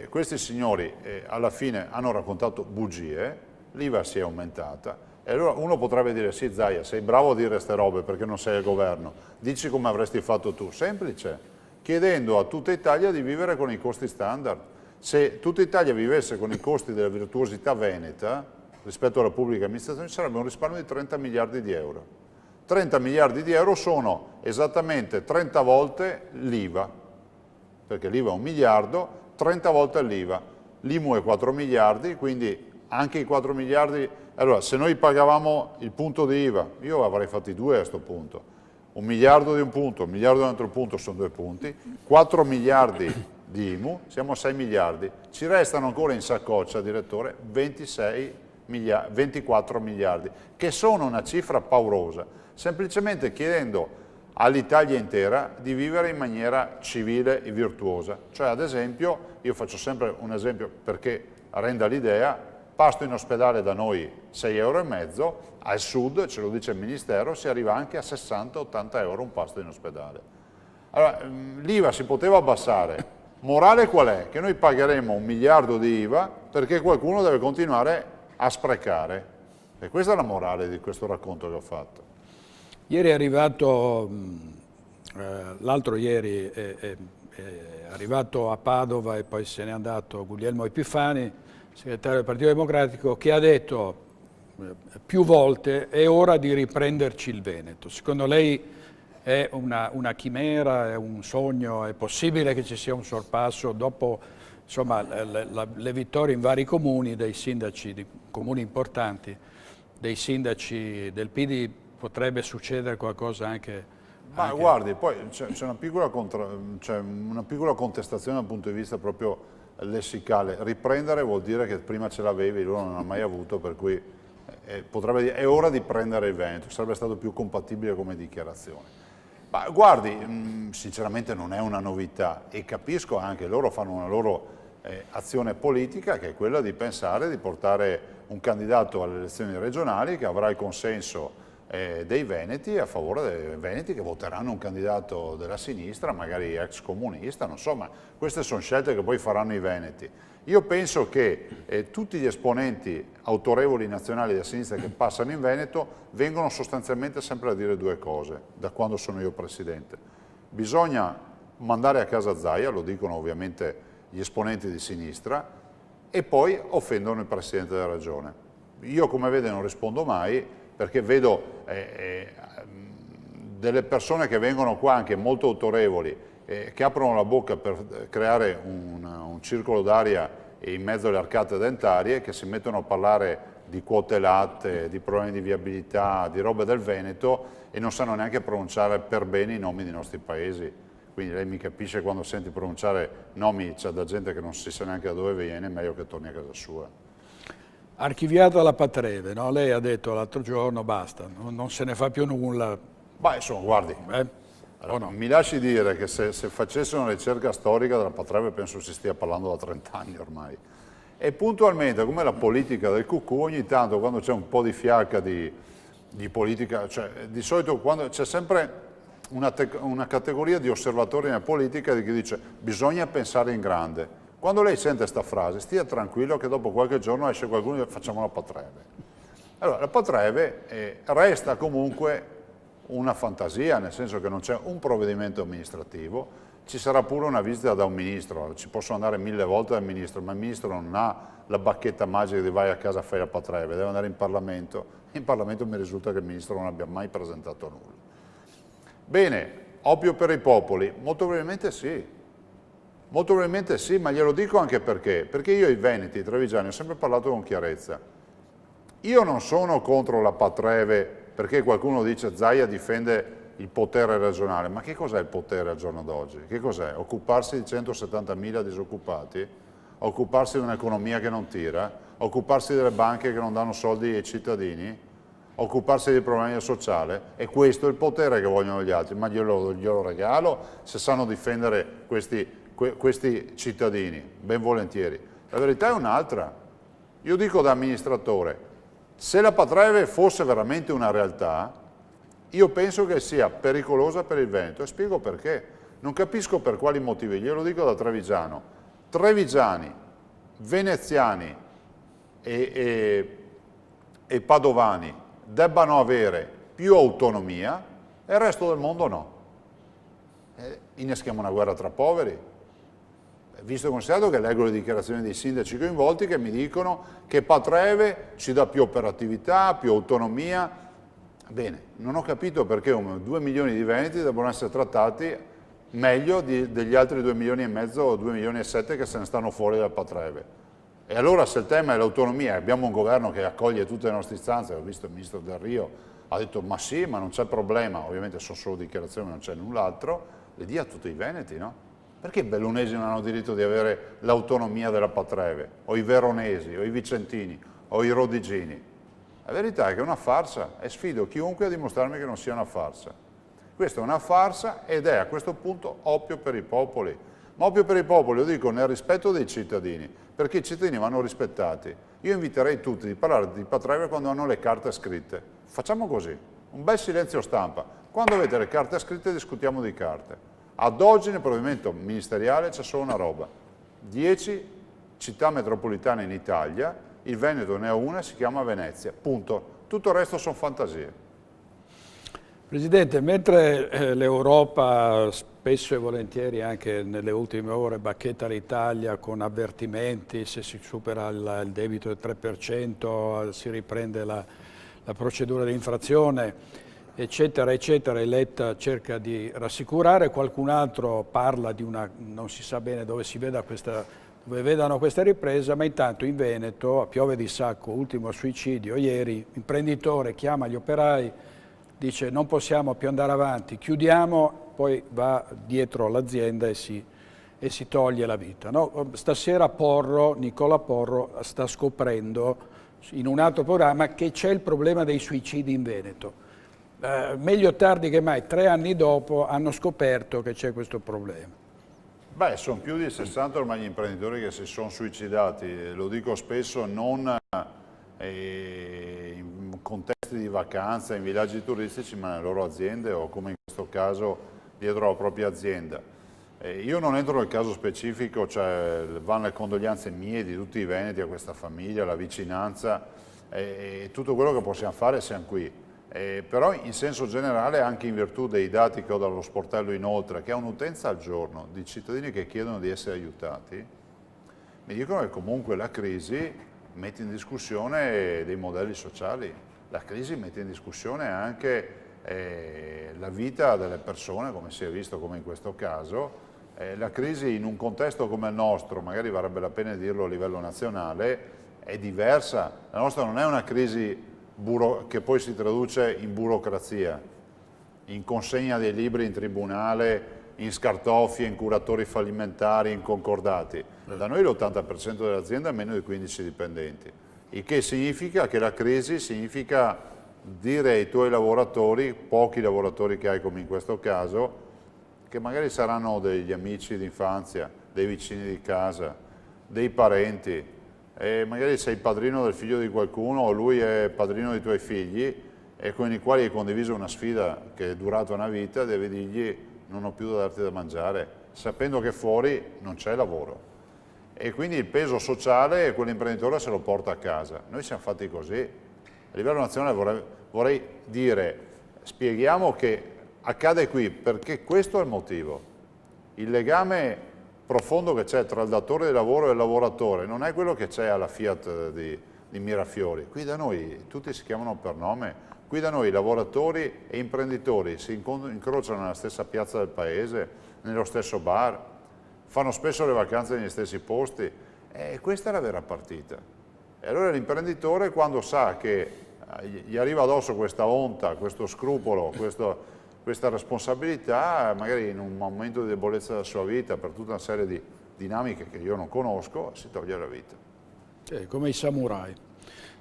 questi signori alla fine hanno raccontato bugie, l'IVA si è aumentata. E allora uno potrebbe dire, sì Zaia, sei bravo a dire queste robe perché non sei al governo, dici come avresti fatto tu. Semplice, chiedendo a tutta Italia di vivere con i costi standard. Se tutta Italia vivesse con i costi della virtuosità veneta, rispetto alla pubblica amministrazione, sarebbe un risparmio di 30 miliardi di euro. 30 miliardi di euro sono esattamente 30 volte l'IVA, perché l'IVA è 1 miliardo, 30 volte l'IVA. L'IMU è 4 miliardi, quindi anche i 4 miliardi... Allora, se noi pagavamo il punto di IVA, io avrei fatti 2 a questo punto, 1 miliardo di un punto, 1 miliardo di un altro punto sono 2 punti, 4 miliardi di IMU, siamo a 6 miliardi, ci restano ancora in saccoccia, direttore, 24 miliardi, che sono una cifra paurosa, semplicemente chiedendo all'Italia intera di vivere in maniera civile e virtuosa. Cioè, ad esempio, io faccio sempre un esempio perché renda l'idea, pasto in ospedale da noi 6,5 €, al sud, ce lo dice il Ministero, si arriva anche a 60-80 € un pasto in ospedale. Allora, l'IVA si poteva abbassare, morale qual è? Che noi pagheremo 1 miliardo di IVA perché qualcuno deve continuare a sprecare. E questa è la morale di questo racconto che ho fatto. Ieri è arrivato, l'altro ieri è arrivato a Padova e poi se n'è andato Guglielmo Epifani, segretario del Partito Democratico, che ha detto più volte è ora di riprenderci il Veneto. Secondo lei è una chimera, è un sogno, è possibile che ci sia un sorpasso dopo insomma, le vittorie in vari comuni dei sindaci di comuni importanti, dei sindaci del PD, potrebbe succedere qualcosa anche... Ma guardi, poi c'è una piccola contestazione dal punto di vista proprio lessicale. Riprendere vuol dire che prima ce l'avevi, loro non l'hanno mai avuto, per cui potrebbe dire è ora di prendere il Veneto, sarebbe stato più compatibile come dichiarazione. Ma guardi, sinceramente non è una novità e capisco anche, loro fanno una loro azione politica che è quella di pensare di portare un candidato alle elezioni regionali che avrà il consenso dei veneti a favore dei veneti che voteranno un candidato della sinistra, magari ex comunista, non so, ma queste sono scelte che poi faranno i veneti. Io penso che tutti gli esponenti autorevoli nazionali della sinistra che passano in Veneto vengono sostanzialmente sempre a dire due cose, da quando sono io presidente. Bisogna mandare a casa Zaia, lo dicono ovviamente gli esponenti di sinistra, e poi offendono il Presidente della Regione. Io, come vede, non rispondo mai, perché vedo delle persone che vengono qua anche molto autorevoli, che aprono la bocca per creare un circolo d'aria in mezzo alle arcate dentarie, che si mettono a parlare di quote latte, di problemi di viabilità, di robe del Veneto e non sanno neanche pronunciare per bene i nomi dei nostri paesi. Quindi lei mi capisce, quando senti pronunciare nomi, c'è da gente che non si sa neanche da dove viene, è meglio che torni a casa sua. Archiviata la Patreve, no? Lei ha detto l'altro giorno basta, non se ne fa più nulla. Beh, insomma, guardi, allora, mi lasci dire che se facesse una ricerca storica della Patreve penso si stia parlando da 30 anni ormai. E puntualmente, come la politica del cucù, ogni tanto quando c'è un po' di fiacca di politica, cioè di solito quando c'è sempre una categoria di osservatori nella politica che dice bisogna pensare in grande. Quando lei sente questa frase, stia tranquillo che dopo qualche giorno esce qualcuno e dice facciamo la Patreve. Allora, la Patreve resta comunque una fantasia, nel senso che non c'è un provvedimento amministrativo, ci sarà pure una visita da un ministro, ci posso andare 1000 volte dal ministro, ma il ministro non ha la bacchetta magica di vai a casa e fai la Patreve, deve andare in Parlamento. In Parlamento mi risulta che il ministro non abbia mai presentato nulla. Bene, oppio per i popoli? Molto probabilmente sì, ma glielo dico anche perché io i veneti, i trevigiani, ho sempre parlato con chiarezza. Io non sono contro la Patreve perché qualcuno dice Zaia difende il potere regionale, ma che cos'è il potere al giorno d'oggi? Che cos'è? Occuparsi di 170.000 disoccupati? Occuparsi di un'economia che non tira? Occuparsi delle banche che non danno soldi ai cittadini? Occuparsi dei problemi sociali? E questo è il potere che vogliono gli altri, ma glielo regalo se sanno difendere questi cittadini, ben volentieri. La verità è un'altra. Io dico da amministratore, se la Patreve fosse veramente una realtà, io penso che sia pericolosa per il Veneto e spiego perché. Non capisco per quali motivi, glielo dico da trevigiano. Trevigiani, veneziani e e i padovani debbano avere più autonomia e il resto del mondo no. Inneschiamo una guerra tra poveri. Visto e considerato che leggo le dichiarazioni dei sindaci coinvolti che mi dicono che Patreve ci dà più operatività, più autonomia. Bene, non ho capito perché 2 milioni di veneti debbano essere trattati meglio degli altri 2 milioni e mezzo o 2 milioni e 7 che se ne stanno fuori dal Patreve. E allora se il tema è l'autonomia, abbiamo un governo che accoglie tutte le nostre istanze, ho visto il ministro Del Rio, ha detto ma sì, ma non c'è problema, ovviamente sono solo dichiarazioni, non c'è null'altro, le dia a tutti i veneti, no? Perché i bellunesi non hanno diritto di avere l'autonomia della Patreve, o i veronesi, o i vicentini, o i rodigini? La verità è che è una farsa e sfido chiunque a dimostrarmi che non sia una farsa. Questa è una farsa ed è a questo punto oppio per i popoli. Ma oppio per i popoli, lo dico, nel rispetto dei cittadini, perché i cittadini vanno rispettati. Io inviterei tutti di parlare di Patreve quando hanno le carte scritte. Facciamo così, un bel silenzio stampa. Quando avete le carte scritte discutiamo di carte. Ad oggi nel provvedimento ministeriale c'è solo una roba. 10 città metropolitane in Italia, il Veneto ne ha una, si chiama Venezia, punto. Tutto il resto sono fantasie. Presidente, mentre l'Europa spesso e volentieri anche nelle ultime ore bacchetta l'Italia con avvertimenti, se si supera il debito del 3% si riprende la procedura di infrazione, eccetera, eccetera, e Letta cerca di rassicurare, qualcun altro parla di una, non si sa bene dove si veda dove vedano questa ripresa, ma intanto in Veneto, a piove di sacco, ultimo suicidio ieri, imprenditore chiama gli operai, dice non possiamo più andare avanti, chiudiamo, poi va dietro l'azienda e si toglie la vita. No? Stasera Nicola Porro sta scoprendo in un altro programma che c'è il problema dei suicidi in Veneto. Meglio tardi che mai, 3 anni dopo hanno scoperto che c'è questo problema. Beh, sono più di 60 ormai gli imprenditori che si sono suicidati, lo dico spesso non in contesti di vacanza, in villaggi turistici, ma nelle loro aziende o come in questo caso dietro la propria azienda. Io non entro nel caso specifico, cioè vanno le condoglianze mie di tutti i veneti a questa famiglia, la vicinanza e tutto quello che possiamo fare siamo qui. Però in senso generale, anche in virtù dei dati che ho dallo sportello inoltre, che ha un'utenza al giorno di cittadini che chiedono di essere aiutati, mi dicono che comunque la crisi mette in discussione dei modelli sociali, la crisi mette in discussione anche la vita delle persone, come si è visto come in questo caso. La crisi in un contesto come il nostro, magari varrebbe la pena dirlo a livello nazionale, è diversa. La nostra non è una crisi che poi si traduce in burocrazia, in consegna dei libri in tribunale, in scartoffie, in curatori fallimentari, in concordati. Da noi l'80% delle aziende ha meno di 15 dipendenti, il che significa che la crisi significa dire ai tuoi lavoratori, pochi lavoratori che hai come in questo caso, che magari saranno degli amici d'infanzia, dei vicini di casa, dei parenti, e magari sei padrino del figlio di qualcuno o lui è padrino dei tuoi figli e con i quali hai condiviso una sfida che è durata una vita, devi dirgli non ho più da darti da mangiare, sapendo che fuori non c'è lavoro. E quindi il peso sociale quell'imprenditore se lo porta a casa. Noi siamo fatti così. A livello nazionale vorrei dire, spieghiamo che accade qui perché questo è il motivo. Il legame profondo che c'è tra il datore di lavoro e il lavoratore non è quello che c'è alla Fiat di Mirafiori. Qui da noi tutti si chiamano per nome, qui da noi lavoratori e imprenditori si incrociano nella stessa piazza del paese, nello stesso bar, fanno spesso le vacanze negli stessi posti e questa è la vera partita. E allora l'imprenditore quando sa che gli arriva addosso questa onta, questo scrupolo, questa responsabilità, magari in un momento di debolezza della sua vita, per tutta una serie di dinamiche che io non conosco, si toglie la vita. Come i samurai.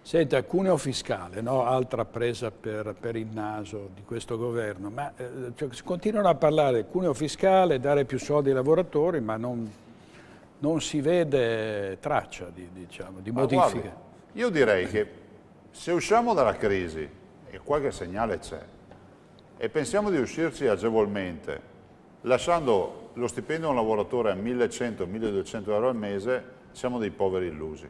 Senta, cuneo fiscale, no? Altra presa per il naso di questo governo, ma continuano a parlare di cuneo fiscale, dare più soldi ai lavoratori, ma non si vede traccia di modifiche. Guardi, io direi che se usciamo dalla crisi, e qualche segnale c'è, e pensiamo di uscirci agevolmente, lasciando lo stipendio a un lavoratore a 1.100-1.200 euro al mese, siamo dei poveri illusi.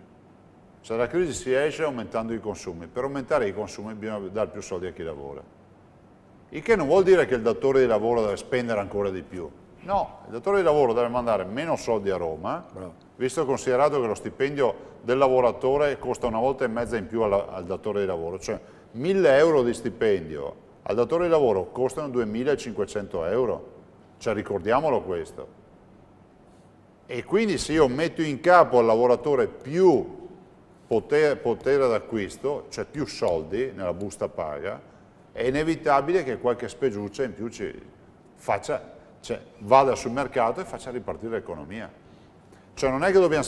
Se dalla crisi si esce aumentando i consumi, per aumentare i consumi bisogna dare più soldi a chi lavora. Il che non vuol dire che il datore di lavoro deve spendere ancora di più. No, il datore di lavoro deve mandare meno soldi a Roma, visto e considerato che lo stipendio del lavoratore costa 1,5 volte in più al datore di lavoro. Cioè 1.000 euro di stipendio al datore di lavoro costano 2.500 euro. Cioè ricordiamolo questo. E quindi se io metto in capo al lavoratore più potere d'acquisto, cioè più soldi nella busta paga, è inevitabile che qualche speggiuccia in più vada sul mercato e faccia ripartire l'economia. Cioè non è che dobbiamo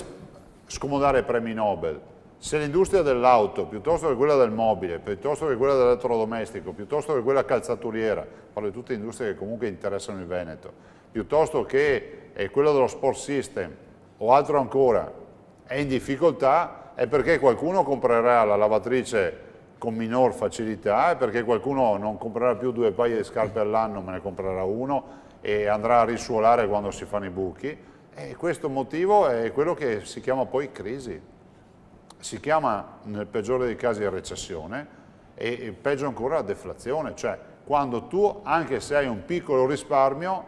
scomodare i premi Nobel. Se l'industria dell'auto, piuttosto che quella del mobile, piuttosto che quella dell'elettrodomestico, piuttosto che quella calzaturiera, parlo di tutte industrie che comunque interessano il Veneto, piuttosto che quella dello sport system o altro ancora, è in difficoltà, è perché qualcuno comprerà la lavatrice con minor facilità, è perché qualcuno non comprerà più 2 paia di scarpe all'anno, ma ne comprerà uno e andrà a risuolare quando si fanno i buchi. E questo motivo è quello che si chiama poi crisi. Si chiama nel peggiore dei casi recessione e peggio ancora deflazione, cioè quando tu, anche se hai un piccolo risparmio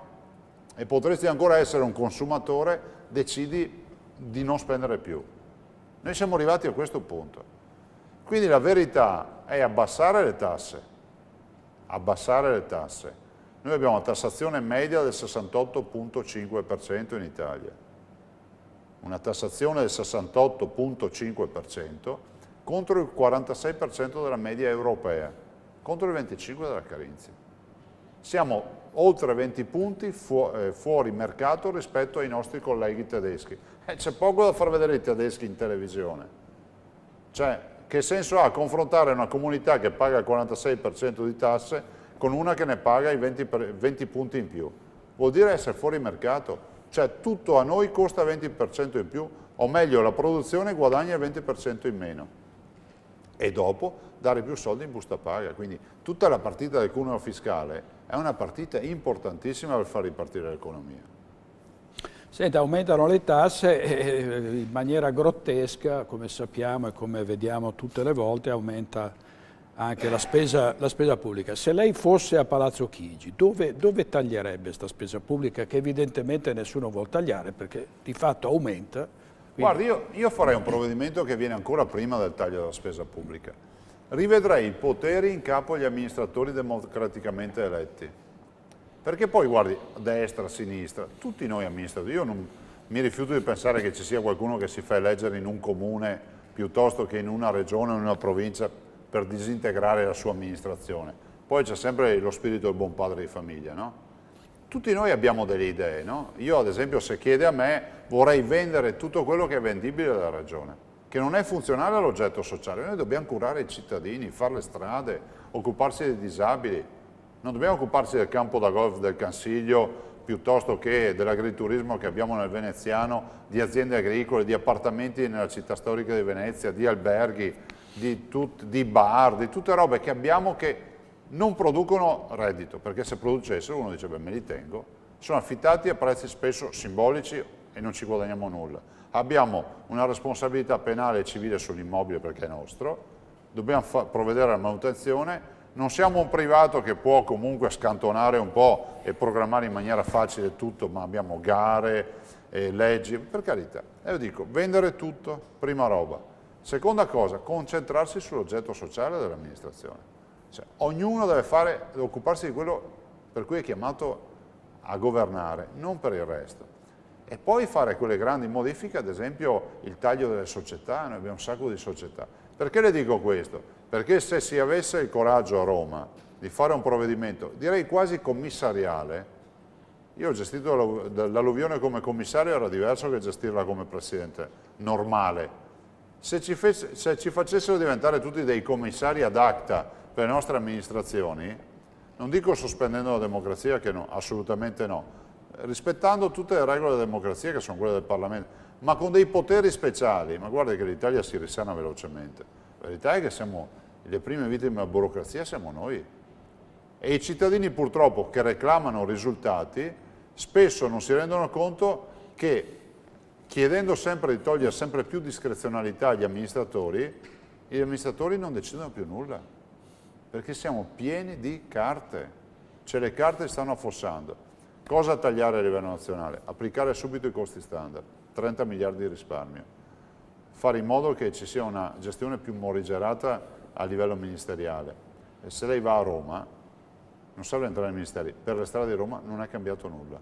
e potresti ancora essere un consumatore, decidi di non spendere più. Noi siamo arrivati a questo punto. Quindi la verità è abbassare le tasse. Abbassare le tasse. Noi abbiamo una tassazione media del 68,5% in Italia. Una tassazione del 68,5% contro il 46% della media europea, contro il 25% della Carinzia. Siamo oltre 20 punti fuori mercato rispetto ai nostri colleghi tedeschi. C'è poco da far vedere i tedeschi in televisione. Cioè, che senso ha confrontare una comunità che paga il 46% di tasse con una che ne paga i 20 punti in più? Vuol dire essere fuori mercato. Cioè, tutto a noi costa 20% in più, o meglio, la produzione guadagna il 20% in meno. E dopo dare più soldi in busta paga. Quindi tutta la partita del cuneo fiscale è una partita importantissima per far ripartire l'economia. Senta, aumentano le tasse in maniera grottesca, come sappiamo e come vediamo tutte le volte, aumenta anche la spesa pubblica. Se lei fosse a Palazzo Chigi, dove taglierebbe questa spesa pubblica che evidentemente nessuno vuole tagliare perché di fatto aumenta? Guardi, io farei un provvedimento che viene ancora prima del taglio della spesa pubblica. Rivedrei i poteri in capo agli amministratori democraticamente eletti. Perché poi, guardi, destra, sinistra, tutti noi amministratori, io non mi rifiuto di pensare che ci sia qualcuno che si fa eleggere in un comune piuttosto che in una regione o in una provincia per disintegrare la sua amministrazione. Poi c'è sempre lo spirito del buon padre di famiglia, no? Tutti noi abbiamo delle idee, no? Io ad esempio, se chiede a me, vorrei vendere tutto quello che è vendibile dalla regione, che non è funzionale all'oggetto sociale. Noi dobbiamo curare i cittadini, fare le strade, occuparsi dei disabili. Non dobbiamo occuparci del campo da golf del Cansiglio piuttosto che dell'agriturismo che abbiamo nel Veneziano, di aziende agricole, di appartamenti nella città storica di Venezia, di alberghi, di bar, di tutte robe che abbiamo che non producono reddito, perché se producessero uno dice beh me li tengo, sono affittati a prezzi spesso simbolici e non ci guadagniamo nulla. Abbiamo una responsabilità penale e civile sull'immobile perché è nostro, dobbiamo provvedere alla manutenzione. Non siamo un privato che può comunque scantonare un po' e programmare in maniera facile tutto, ma abbiamo gare, leggi, per carità. E io dico, vendere tutto, prima roba. Seconda cosa, concentrarsi sull'oggetto sociale dell'amministrazione. Cioè, ognuno deve occuparsi di quello per cui è chiamato a governare, non per il resto. E poi fare quelle grandi modifiche, ad esempio il taglio delle società, noi abbiamo un sacco di società. Perché le dico questo? Perché se si avesse il coraggio a Roma di fare un provvedimento, direi quasi commissariale, io ho gestito l'alluvione come commissario, era diverso che gestirla come presidente normale. Se ci facessero diventare tutti dei commissari ad acta per le nostre amministrazioni, non dico sospendendo la democrazia, che no, assolutamente no, rispettando tutte le regole della democrazia che sono quelle del Parlamento, ma con dei poteri speciali, ma guarda che l'Italia si risana velocemente. La verità è che le prime vittime della burocrazia siamo noi. E i cittadini purtroppo che reclamano risultati spesso non si rendono conto che chiedendo sempre di togliere sempre più discrezionalità agli amministratori, gli amministratori non decidono più nulla, perché siamo pieni di carte, cioè le carte stanno affossando. Cosa tagliare a livello nazionale? Applicare subito i costi standard, 30 miliardi di risparmio, fare in modo che ci sia una gestione più morigerata a livello ministeriale. E se lei va a Roma, non serve entrare nei ministeri, per le strade di Roma non è cambiato nulla.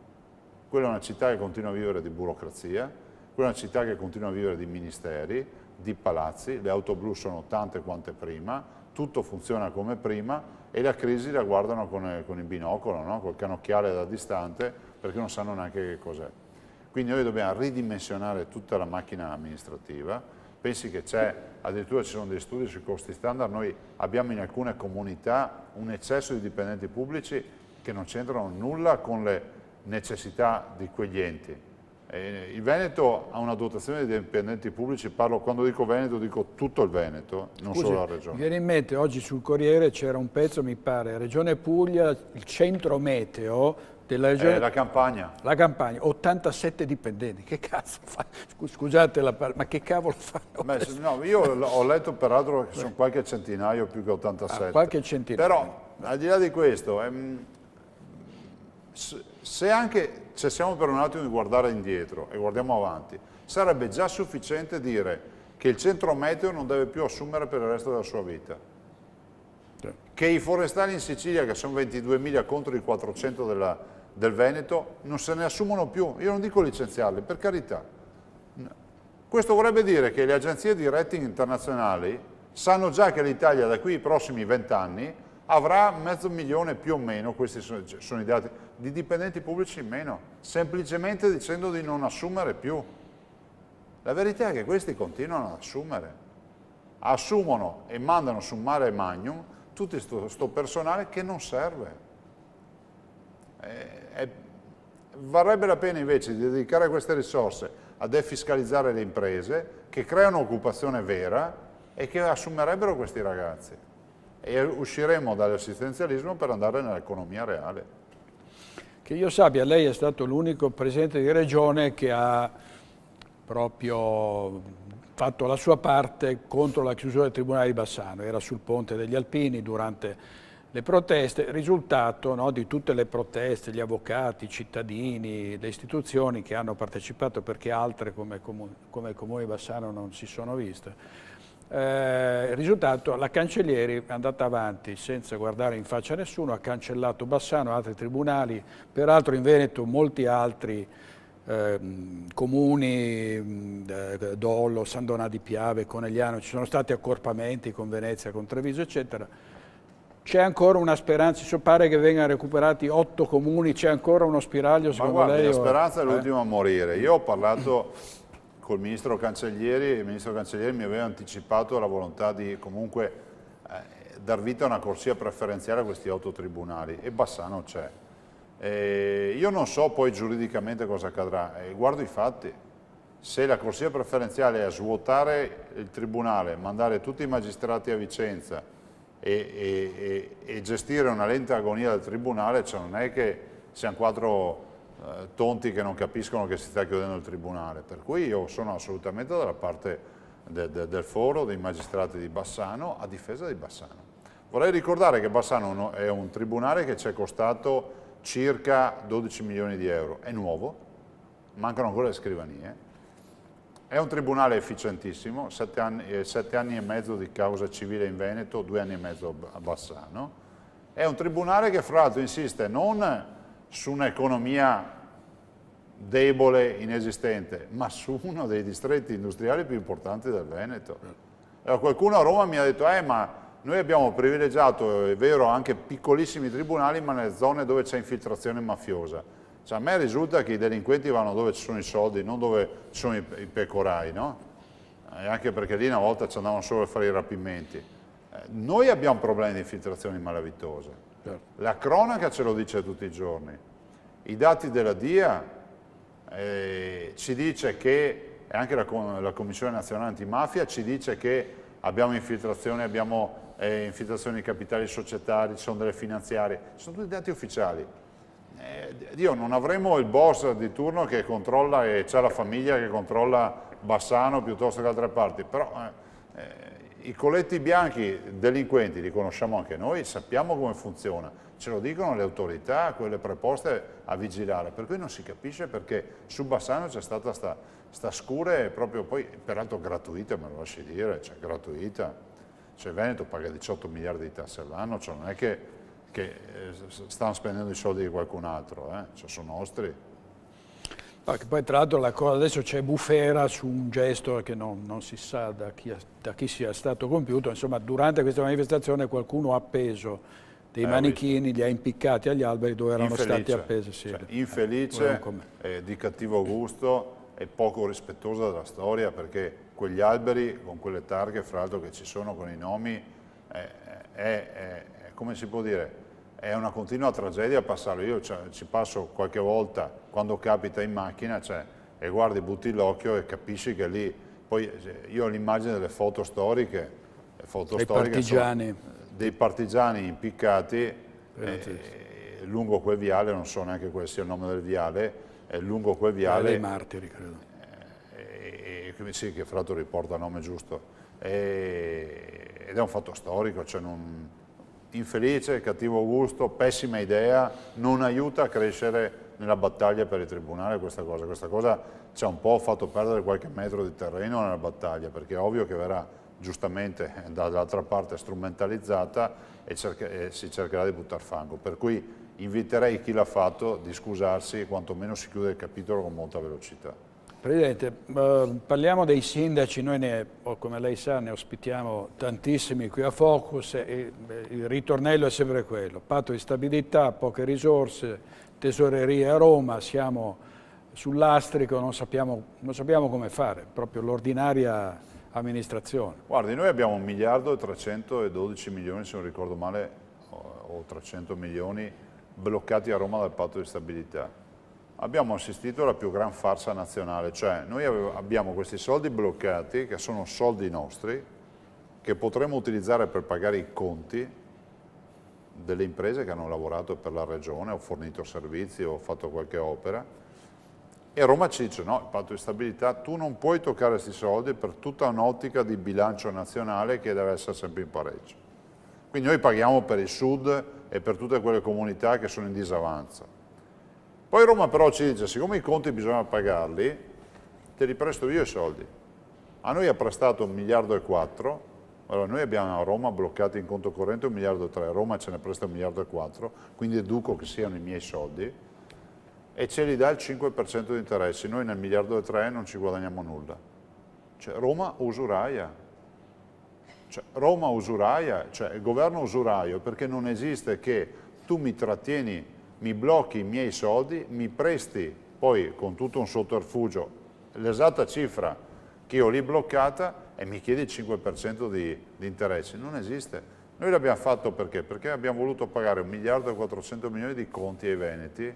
Quella è una città che continua a vivere di burocrazia, quella è una città che continua a vivere di ministeri, di palazzi, le auto blu sono tante quante prima, tutto funziona come prima e la crisi la guardano con il binocolo, no? Col canocchiale da distante, perché non sanno neanche che cos'è. Quindi noi dobbiamo ridimensionare tutta la macchina amministrativa. Pensi che addirittura ci sono degli studi sui costi standard, noi abbiamo in alcune comunità un eccesso di dipendenti pubblici che non c'entrano nulla con le necessità di quegli enti. Il Veneto ha una dotazione di dipendenti pubblici, quando dico Veneto dico tutto il Veneto, non solo la regione. Mi viene in mente, oggi sul Corriere c'era un pezzo, mi pare, Regione Puglia, il centro meteo della regione... la Campania. La Campania, 87 dipendenti, che cazzo fa? Scusate la parola, ma che cavolo fanno? Beh, no, io ho letto peraltro che sono qualche centinaio più che 87. Qualche centinaio. Però, al di là di questo, se siamo per un attimo di guardare indietro e guardiamo avanti, sarebbe già sufficiente dire che il centro meteo non deve più assumere per il resto della sua vita. Che i forestali in Sicilia, che sono 22.000 contro i 400 del Veneto, non se ne assumono più. Io non dico licenziarli, per carità. Questo vorrebbe dire che le agenzie di rating internazionali sanno già che l'Italia da qui ai prossimi 20 anni avrà 500.000 più o meno, questi sono i dati, di dipendenti pubblici in meno, semplicemente dicendo di non assumere più. La verità è che questi continuano ad assumere. Assumono e mandano su mare magnum tutto questo personale che non serve. Varrebbe la pena invece di dedicare queste risorse a defiscalizzare le imprese che creano occupazione vera e che assumerebbero questi ragazzi. E usciremo dall'assistenzialismo per andare nell'economia reale. Che io sappia, lei è stato l'unico presidente di regione che ha proprio fatto la sua parte contro la chiusura del Tribunale di Bassano. Era sul Ponte degli Alpini durante le proteste. Il risultato, no, di tutte le proteste, gli avvocati, i cittadini, le istituzioni che hanno partecipato, perché altre come il Comune di Bassano non si sono viste, il risultato, la Cancellieri è andata avanti senza guardare in faccia a nessuno, ha cancellato Bassano, altri tribunali, peraltro in Veneto molti altri comuni, Dollo, San Donà di Piave, Conegliano, ci sono stati accorpamenti con Venezia, con Treviso, eccetera. C'è ancora una speranza, pare che vengano recuperati 8 comuni, c'è ancora uno spiraglio secondo lei? La speranza è l'ultimo a morire. Io ho parlato col ministro Cancellieri e il ministro Cancellieri mi aveva anticipato la volontà di comunque dar vita a una corsia preferenziale a questi 8 tribunali e Bassano c'è. Io non so poi giuridicamente cosa accadrà, guardo i fatti. Se la corsia preferenziale è svuotare il tribunale, mandare tutti i magistrati a Vicenza e gestire una lenta agonia del tribunale, cioè non è che siamo 4 tonti che non capiscono che si sta chiudendo il tribunale, per cui io sono assolutamente dalla parte del foro, dei magistrati di Bassano, a difesa di Bassano. Vorrei ricordare che Bassano è un tribunale che ci è costato circa 12 milioni di euro, è nuovo, mancano ancora le scrivanie, è un tribunale efficientissimo, 7 anni e mezzo di causa civile in Veneto, 2 anni e mezzo a Bassano, è un tribunale che fra l'altro insiste non su un'economia debole, inesistente, ma su uno dei distretti industriali più importanti del Veneto. Allora, qualcuno a Roma mi ha detto, ma noi abbiamo privilegiato, è vero, anche piccolissimi tribunali, ma nelle zone dove c'è infiltrazione mafiosa. Cioè, a me risulta che i delinquenti vanno dove ci sono i soldi, non dove ci sono i pecorai, no? E anche perché lì una volta ci andavano solo a fare i rapimenti. Noi abbiamo problemi di infiltrazioni malavitose. La cronaca ce lo dice tutti i giorni. I dati della DIA ci dice che, e anche la Commissione Nazionale Antimafia ci dice che abbiamo infiltrazioni di capitali societari, ci sono delle finanziarie, sono tutti dati ufficiali. Dio, non avremo il boss di turno che controlla e c'è la famiglia che controlla Bassano piuttosto che altre parti, però i colletti bianchi delinquenti li conosciamo anche noi, sappiamo come funziona, ce lo dicono le autorità, quelle preposte a vigilare, per cui non si capisce perché su Bassano c'è stata sta scure proprio poi, peraltro gratuita, me lo lasci dire, cioè gratuita, cioè Veneto paga 18 miliardi di tasse all'anno, cioè non è che stanno spendendo i soldi di qualcun altro, cioè sono nostri. No, che poi tra l'altro la cosa, adesso c'è bufera su un gesto che non si sa da chi sia stato compiuto, insomma durante questa manifestazione qualcuno ha appeso dei manichini, li ha impiccati agli alberi dove erano stati appesi. Sì, cioè, infelice, di cattivo gusto e poco rispettosa della storia, perché quegli alberi con quelle targhe, fra l'altro che ci sono con i nomi, come si può dire, è una continua tragedia passarlo. Io ci passo qualche volta quando capita in macchina, e guardi, butti l'occhio e capisci che lì, poi io ho l'immagine delle foto storiche dei partigiani impiccati lungo quel viale, non so neanche quale sia il nome del viale, lungo quel viale. Dei martiri, credo. Sì, che fra l'altro riporta il nome giusto. Ed è un fatto storico, cioè infelice, cattivo gusto, pessima idea, non aiuta a crescere nella battaglia per il tribunale questa cosa ci ha un po' fatto perdere qualche metro di terreno nella battaglia, perché è ovvio che verrà giustamente dall'altra parte strumentalizzata e si cercherà di buttare fango, per cui inviterei chi l'ha fatto di scusarsi, quantomeno si chiude il capitolo con molta velocità. Presidente, parliamo dei sindaci, noi come lei sa ne ospitiamo tantissimi qui a Focus e il ritornello è sempre quello, patto di stabilità, poche risorse, tesoreria a Roma, siamo sull'astrico, non sappiamo come fare, proprio l'ordinaria amministrazione. Guardi, noi abbiamo 1 miliardo e 312 milioni, se non ricordo male, o 300 milioni bloccati a Roma dal patto di stabilità. Abbiamo assistito alla più gran farsa nazionale, cioè noi abbiamo questi soldi bloccati, che sono soldi nostri, che potremmo utilizzare per pagare i conti delle imprese che hanno lavorato per la regione, o fornito servizi, o fatto qualche opera, e Roma ci dice no, il patto di stabilità, tu non puoi toccare questi soldi per tutta un'ottica di bilancio nazionale che deve essere sempre in pareggio. Quindi noi paghiamo per il sud e per tutte quelle comunità che sono in disavanzo. Poi Roma però ci dice, siccome i conti bisogna pagarli, te li presto io i soldi. A noi ha prestato 1 miliardo e 4, allora noi abbiamo a Roma bloccati in conto corrente 1 miliardo e 3, Roma ce ne presta 1 miliardo e 4, quindi deduco che siano i miei soldi, e ce li dà il 5% di interessi, noi nel 1 miliardo e 3 non ci guadagniamo nulla. Cioè Roma usuraia, cioè il governo usuraio, perché non esiste che tu mi trattieni, mi blocchi i miei soldi, mi presti poi con tutto un sotterfugio l'esatta cifra che io ho lì bloccata e mi chiedi il 5% di interessi. Non esiste. Noi l'abbiamo fatto perché? Perché abbiamo voluto pagare 1 miliardo e 400 milioni di conti ai veneti,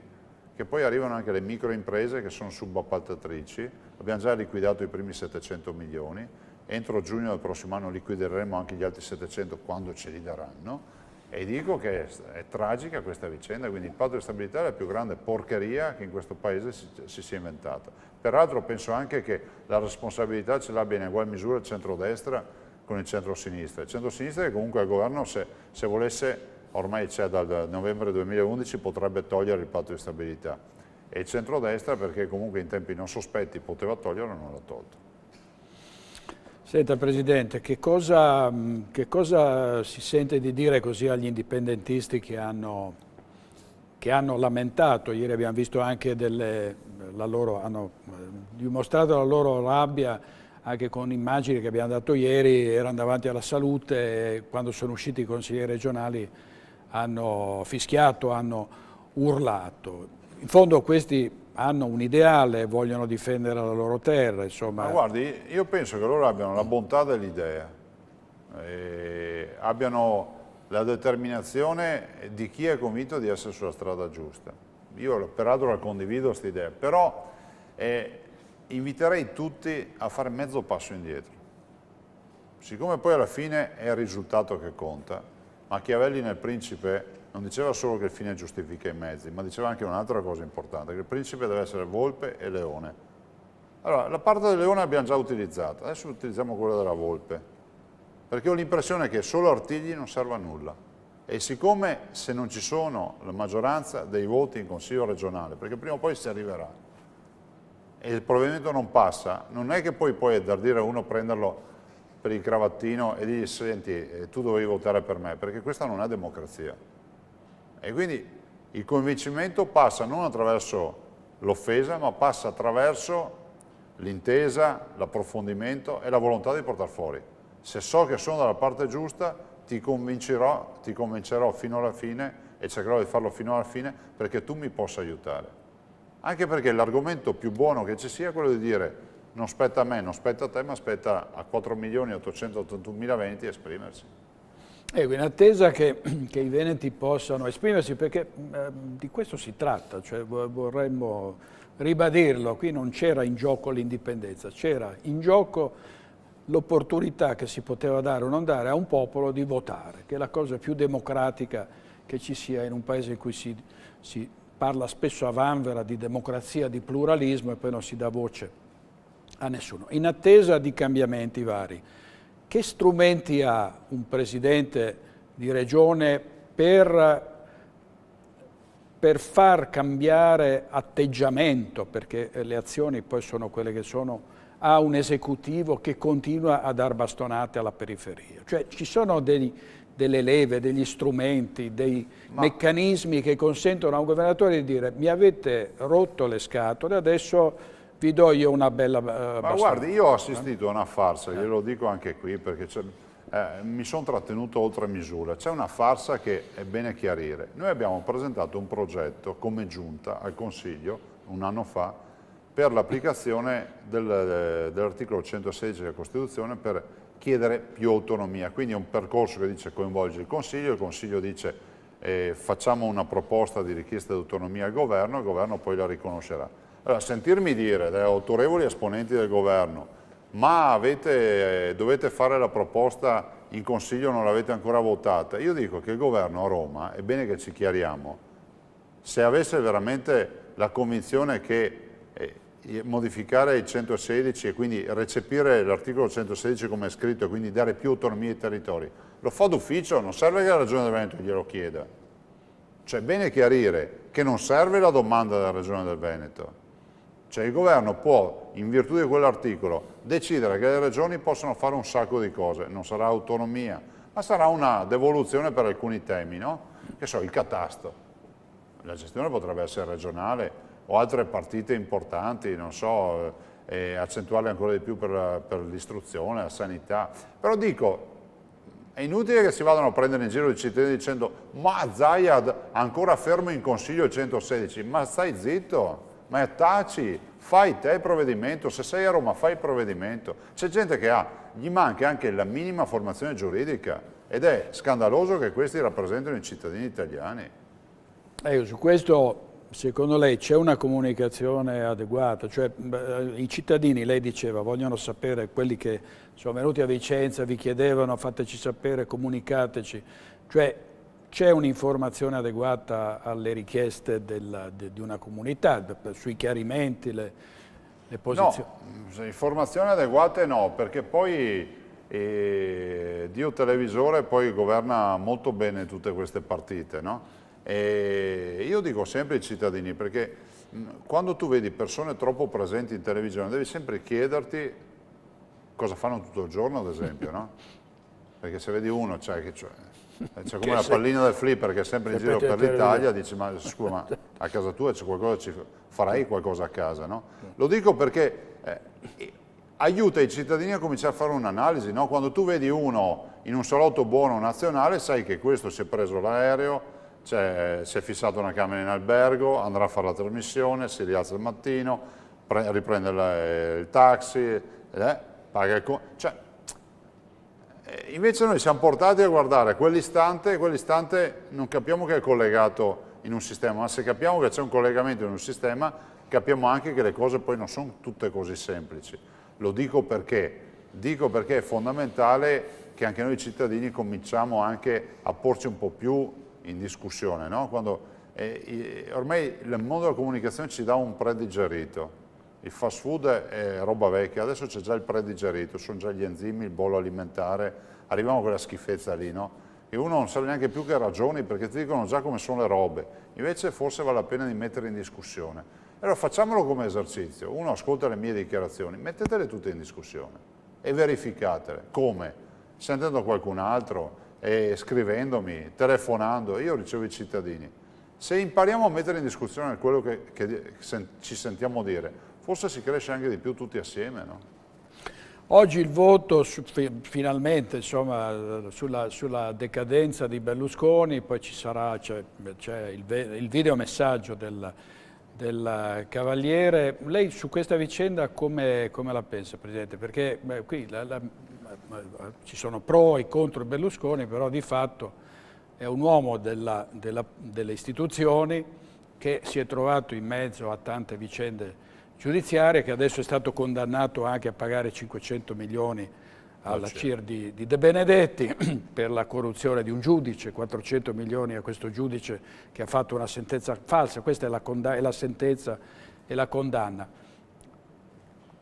che poi arrivano anche le microimprese che sono subappaltatrici, abbiamo già liquidato i primi 700 milioni, entro giugno del prossimo anno liquideremo anche gli altri 700 quando ce li daranno. E dico che è tragica questa vicenda, quindi il patto di stabilità è la più grande porcheria che in questo paese si sia inventata. Peraltro penso anche che la responsabilità ce l'abbia in ugual misura il centrodestra con il centrosinistra. Il centrosinistra che comunque al governo se volesse, ormai c'è dal novembre 2011, potrebbe togliere il patto di stabilità. E il centrodestra perché comunque in tempi non sospetti poteva toglierlo e non l'ha tolto. Senta Presidente, che cosa si sente di dire così agli indipendentisti che hanno lamentato? Ieri abbiamo visto anche hanno dimostrato la loro rabbia anche con immagini che abbiamo dato ieri, erano davanti alla Salute e quando sono usciti i consiglieri regionali hanno fischiato, hanno urlato. In fondo questi hanno un ideale, vogliono difendere la loro terra, insomma. Ma guardi, io penso che loro abbiano la bontà dell'idea, abbiano la determinazione di chi è convinto di essere sulla strada giusta. Io peraltro la condivido questa idea, però inviterei tutti a fare mezzo passo indietro. Siccome poi alla fine è il risultato che conta, Machiavelli nel Principe non diceva solo che il fine giustifica i mezzi, ma diceva anche un'altra cosa importante, che il principe deve essere volpe e leone. Allora, la parte del leone l'abbiamo già utilizzata, adesso utilizziamo quella della volpe, perché ho l'impressione che solo artigli non serva a nulla. E siccome se non ci sono la maggioranza dei voti in Consiglio regionale, perché prima o poi si arriverà, e il provvedimento non passa, non è che poi puoi dar dire a uno prenderlo per il cravattino e dirgli senti, tu dovevi votare per me, perché questa non è democrazia. E quindi il convincimento passa non attraverso l'offesa, ma passa attraverso l'intesa, l'approfondimento e la volontà di portare fuori. Se so che sono dalla parte giusta, ti convincerò fino alla fine e cercherò di farlo fino alla fine perché tu mi possa aiutare. Anche perché l'argomento più buono che ci sia è quello di dire non spetta a me, non spetta a te, ma spetta a 4.881.000 veneti esprimersi. Ecco, in attesa che i veneti possano esprimersi, perché di questo si tratta, cioè vorremmo ribadirlo, qui non c'era in gioco l'indipendenza, c'era in gioco l'opportunità che si poteva dare o non dare a un popolo di votare, che è la cosa più democratica che ci sia in un paese in cui si parla spesso a vanvera di democrazia, di pluralismo e poi non si dà voce a nessuno. In attesa di cambiamenti vari, che strumenti ha un presidente di regione per far cambiare atteggiamento, perché le azioni poi sono quelle che sono, a un esecutivo che continua a dar bastonate alla periferia? Cioè ci sono delle leve, degli strumenti, dei meccanismi che consentono a un governatore di dire mi avete rotto le scatole, adesso vi do io una bella Ma guardi, io ho assistito a una farsa, glielo dico anche qui perché mi sono trattenuto oltre misura. C'è una farsa che è bene chiarire. Noi abbiamo presentato un progetto come giunta al Consiglio un anno fa per l'applicazione dell'articolo 116 della Costituzione per chiedere più autonomia. Quindi è un percorso che dice coinvolge il Consiglio dice facciamo una proposta di richiesta di autonomia al Governo, il Governo poi la riconoscerà. Allora, sentirmi dire da autorevoli esponenti del governo ma dovete fare la proposta in Consiglio, non l'avete ancora votata, io dico che il governo a Roma, è bene che ci chiariamo, se avesse veramente la convinzione che modificare il 116 e quindi recepire l'articolo 116 come è scritto e quindi dare più autonomia ai territori, lo fa d'ufficio, non serve che la Regione del Veneto glielo chieda. Cioè è bene chiarire che non serve la domanda della Regione del Veneto. Cioè il governo può, in virtù di quell'articolo, decidere che le regioni possono fare un sacco di cose, non sarà autonomia, ma sarà una devoluzione per alcuni temi, no? Che so, il catasto. La gestione potrebbe essere regionale o altre partite importanti, non so, accentuarle ancora di più per l'istruzione, la sanità. Però dico, è inutile che si vadano a prendere in giro i cittadini dicendo ma Zayad ancora fermo in Consiglio il 116, ma stai zitto. Ma taci, fai te il provvedimento, se sei a Roma fai il provvedimento. C'è gente che gli manca anche la minima formazione giuridica ed è scandaloso che questi rappresentino i cittadini italiani. Su questo secondo lei c'è una comunicazione adeguata? Cioè i cittadini, lei diceva, vogliono sapere, quelli che sono venuti a Vicenza, vi chiedevano fateci sapere, comunicateci, cioè c'è un'informazione adeguata alle richieste di una comunità, sui chiarimenti, le posizioni? No, informazioni adeguate no, perché poi Dio televisore poi governa molto bene tutte queste partite, no? E io dico sempre ai cittadini, perché quando tu vedi persone troppo presenti in televisione devi sempre chiederti cosa fanno tutto il giorno, ad esempio, no? Perché se vedi uno, c'è come la pallina del flipper che è sempre in giro per l'Italia, dici ma scusa, ma a casa tua c'è qualcosa, farai qualcosa a casa, no? Lo dico perché aiuta i cittadini a cominciare a fare un'analisi, no? Quando tu vedi uno in un salotto buono nazionale sai che questo si è preso l'aereo, si è fissato una camera in albergo, andrà a fare la trasmissione, si rialza il mattino, riprende il taxi, paga il conto. Cioè, invece noi siamo portati a guardare quell'istante e quell'istante non capiamo che è collegato in un sistema, ma se capiamo che c'è un collegamento in un sistema capiamo anche che le cose poi non sono tutte così semplici. Lo dico perché è fondamentale che anche noi cittadini cominciamo anche a porci un po' più in discussione, no? Quando ormai il mondo della comunicazione ci dà un predigerito. Il fast food è roba vecchia, adesso c'è già il predigerito, sono già gli enzimi, il bollo alimentare, arriviamo a quella schifezza lì, no? E uno non sa neanche più che ragioni perché ti dicono già come sono le robe, invece forse vale la pena di mettere in discussione. Allora facciamolo come esercizio, uno ascolta le mie dichiarazioni, mettetele tutte in discussione e verificatele. Come? Sentendo qualcun altro, scrivendomi, telefonando, io ricevo i cittadini. Se impariamo a mettere in discussione quello che ci sentiamo dire, forse si cresce anche di più tutti assieme, no? Oggi il voto finalmente insomma, sulla decadenza di Berlusconi, poi ci sarà c'è il videomessaggio del Cavaliere. Lei su questa vicenda come la pensa, Presidente? Perché qui ci sono pro e contro Berlusconi, però di fatto è un uomo delle istituzioni che si è trovato in mezzo a tante vicende giudiziarie, che adesso è stato condannato anche a pagare 500 milioni alla CIR di De Benedetti per la corruzione di un giudice, 400 milioni a questo giudice che ha fatto una sentenza falsa. Questa è la sentenza e la condanna.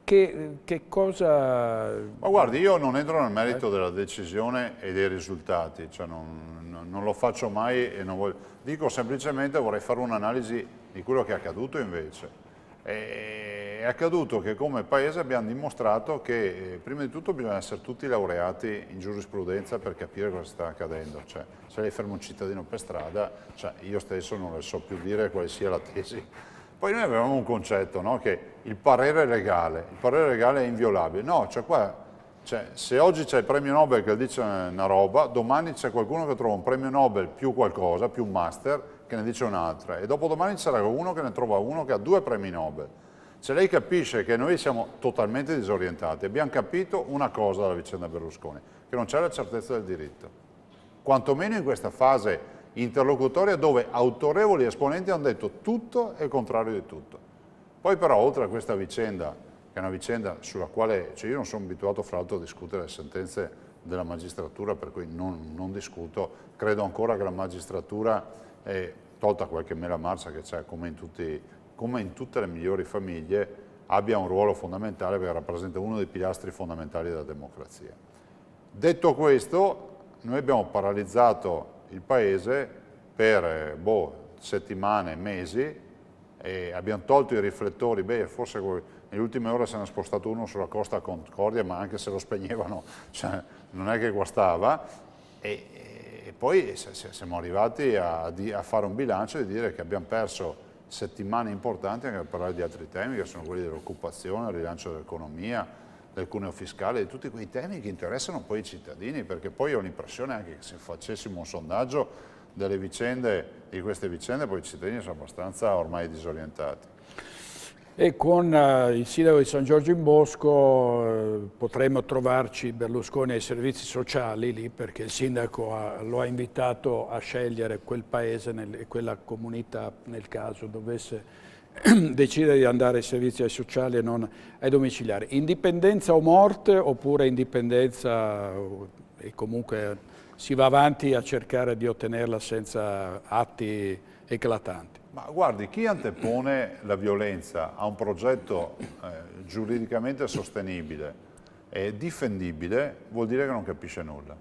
Che cosa... Ma guardi, io non entro nel merito della decisione e dei risultati, cioè non lo faccio mai e non voglio... Dico semplicemente vorrei fare un'analisi di quello che è accaduto invece. È accaduto che come Paese abbiamo dimostrato che prima di tutto bisogna essere tutti laureati in giurisprudenza per capire cosa sta accadendo. Cioè, se lei ferma un cittadino per strada, cioè, io stesso non le so più dire quale sia la tesi. Poi noi avevamo un concetto, no? Che il parere legale è inviolabile. No, se oggi c'è il premio Nobel che dice una roba, domani c'è qualcuno che trova un premio Nobel più qualcosa, più un master, che ne dice un'altra, e dopodomani sarà uno che ne trova uno che ha 2 premi Nobel. Se lei capisce che noi siamo totalmente disorientati, abbiamo capito una cosa dalla vicenda Berlusconi, che non c'è la certezza del diritto, quantomeno in questa fase interlocutoria dove autorevoli esponenti hanno detto tutto e il contrario di tutto. Poi però oltre a questa vicenda, che è una vicenda sulla quale io non sono abituato fra l'altro a discutere le sentenze della magistratura, per cui non discuto, credo ancora che la magistratura, tolta qualche mela marcia che c'è come in tutte le migliori famiglie, abbia un ruolo fondamentale perché rappresenta uno dei pilastri fondamentali della democrazia. Detto questo, noi abbiamo paralizzato il Paese per settimane, mesi, e abbiamo tolto i riflettori, forse nelle ultime ore se ne è spostato uno sulla Costa Concordia, ma anche se lo spegnevano, cioè, non è che guastava, e poi siamo arrivati a fare un bilancio e dire che abbiamo perso settimane importanti anche per parlare di altri temi, che sono quelli dell'occupazione, il rilancio dell'economia, del cuneo fiscale, di tutti quei temi che interessano poi i cittadini, perché poi ho l'impressione anche che se facessimo un sondaggio di queste vicende, poi i cittadini sono abbastanza ormai disorientati. E con il sindaco di San Giorgio in Bosco potremmo trovarci Berlusconi ai servizi sociali lì, perché il sindaco lo ha invitato a scegliere quel paese e quella comunità nel caso dovesse decidere di andare ai servizi sociali e non ai domiciliari. Indipendenza o morte, oppure indipendenza e comunque si va avanti a cercare di ottenerla senza atti eclatanti? Ma guardi, chi antepone la violenza a un progetto giuridicamente sostenibile e difendibile vuol dire che non capisce nulla.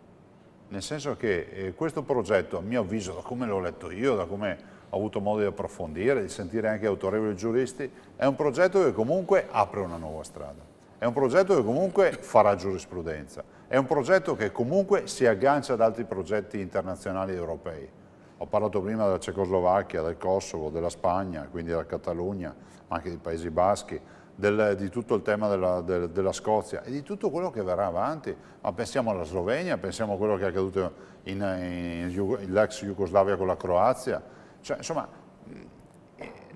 Nel senso che questo progetto, a mio avviso, da come l'ho letto io, da come ho avuto modo di approfondire, di sentire anche autorevoli giuristi, è un progetto che comunque apre una nuova strada. È un progetto che comunque farà giurisprudenza. È un progetto che comunque si aggancia ad altri progetti internazionali europei. Ho parlato prima della Cecoslovacchia, del Kosovo, della Spagna, quindi della Catalogna, ma anche dei Paesi Baschi, di tutto il tema della Scozia e di tutto quello che verrà avanti. Ma pensiamo alla Slovenia, pensiamo a quello che è accaduto nell'ex Jugoslavia con la Croazia. Cioè, insomma,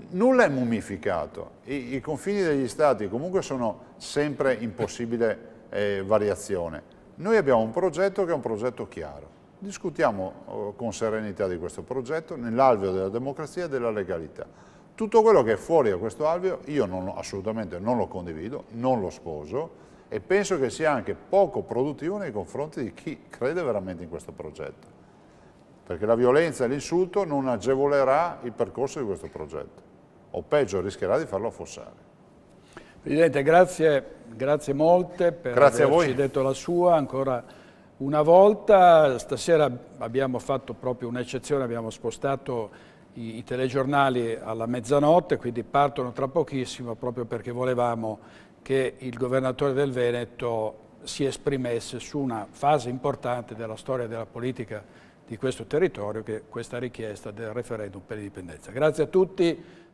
nulla è mummificato. I confini degli Stati comunque sono sempre in possibile variazione. Noi abbiamo un progetto che è un progetto chiaro. Discutiamo con serenità di questo progetto nell'alveo della democrazia e della legalità. Tutto quello che è fuori da questo alveo io assolutamente non lo condivido, non lo sposo e penso che sia anche poco produttivo nei confronti di chi crede veramente in questo progetto. perché la violenza e l'insulto non agevolerà il percorso di questo progetto, o peggio rischierà di farlo affossare. Presidente, grazie molte per averci detto la sua ancora una volta. Stasera abbiamo fatto proprio un'eccezione, abbiamo spostato i telegiornali alla mezzanotte, quindi partono tra pochissimo proprio perché volevamo che il governatore del Veneto si esprimesse su una fase importante della storia della politica di questo territorio, che è questa richiesta del referendum per l'indipendenza. Grazie a tutti.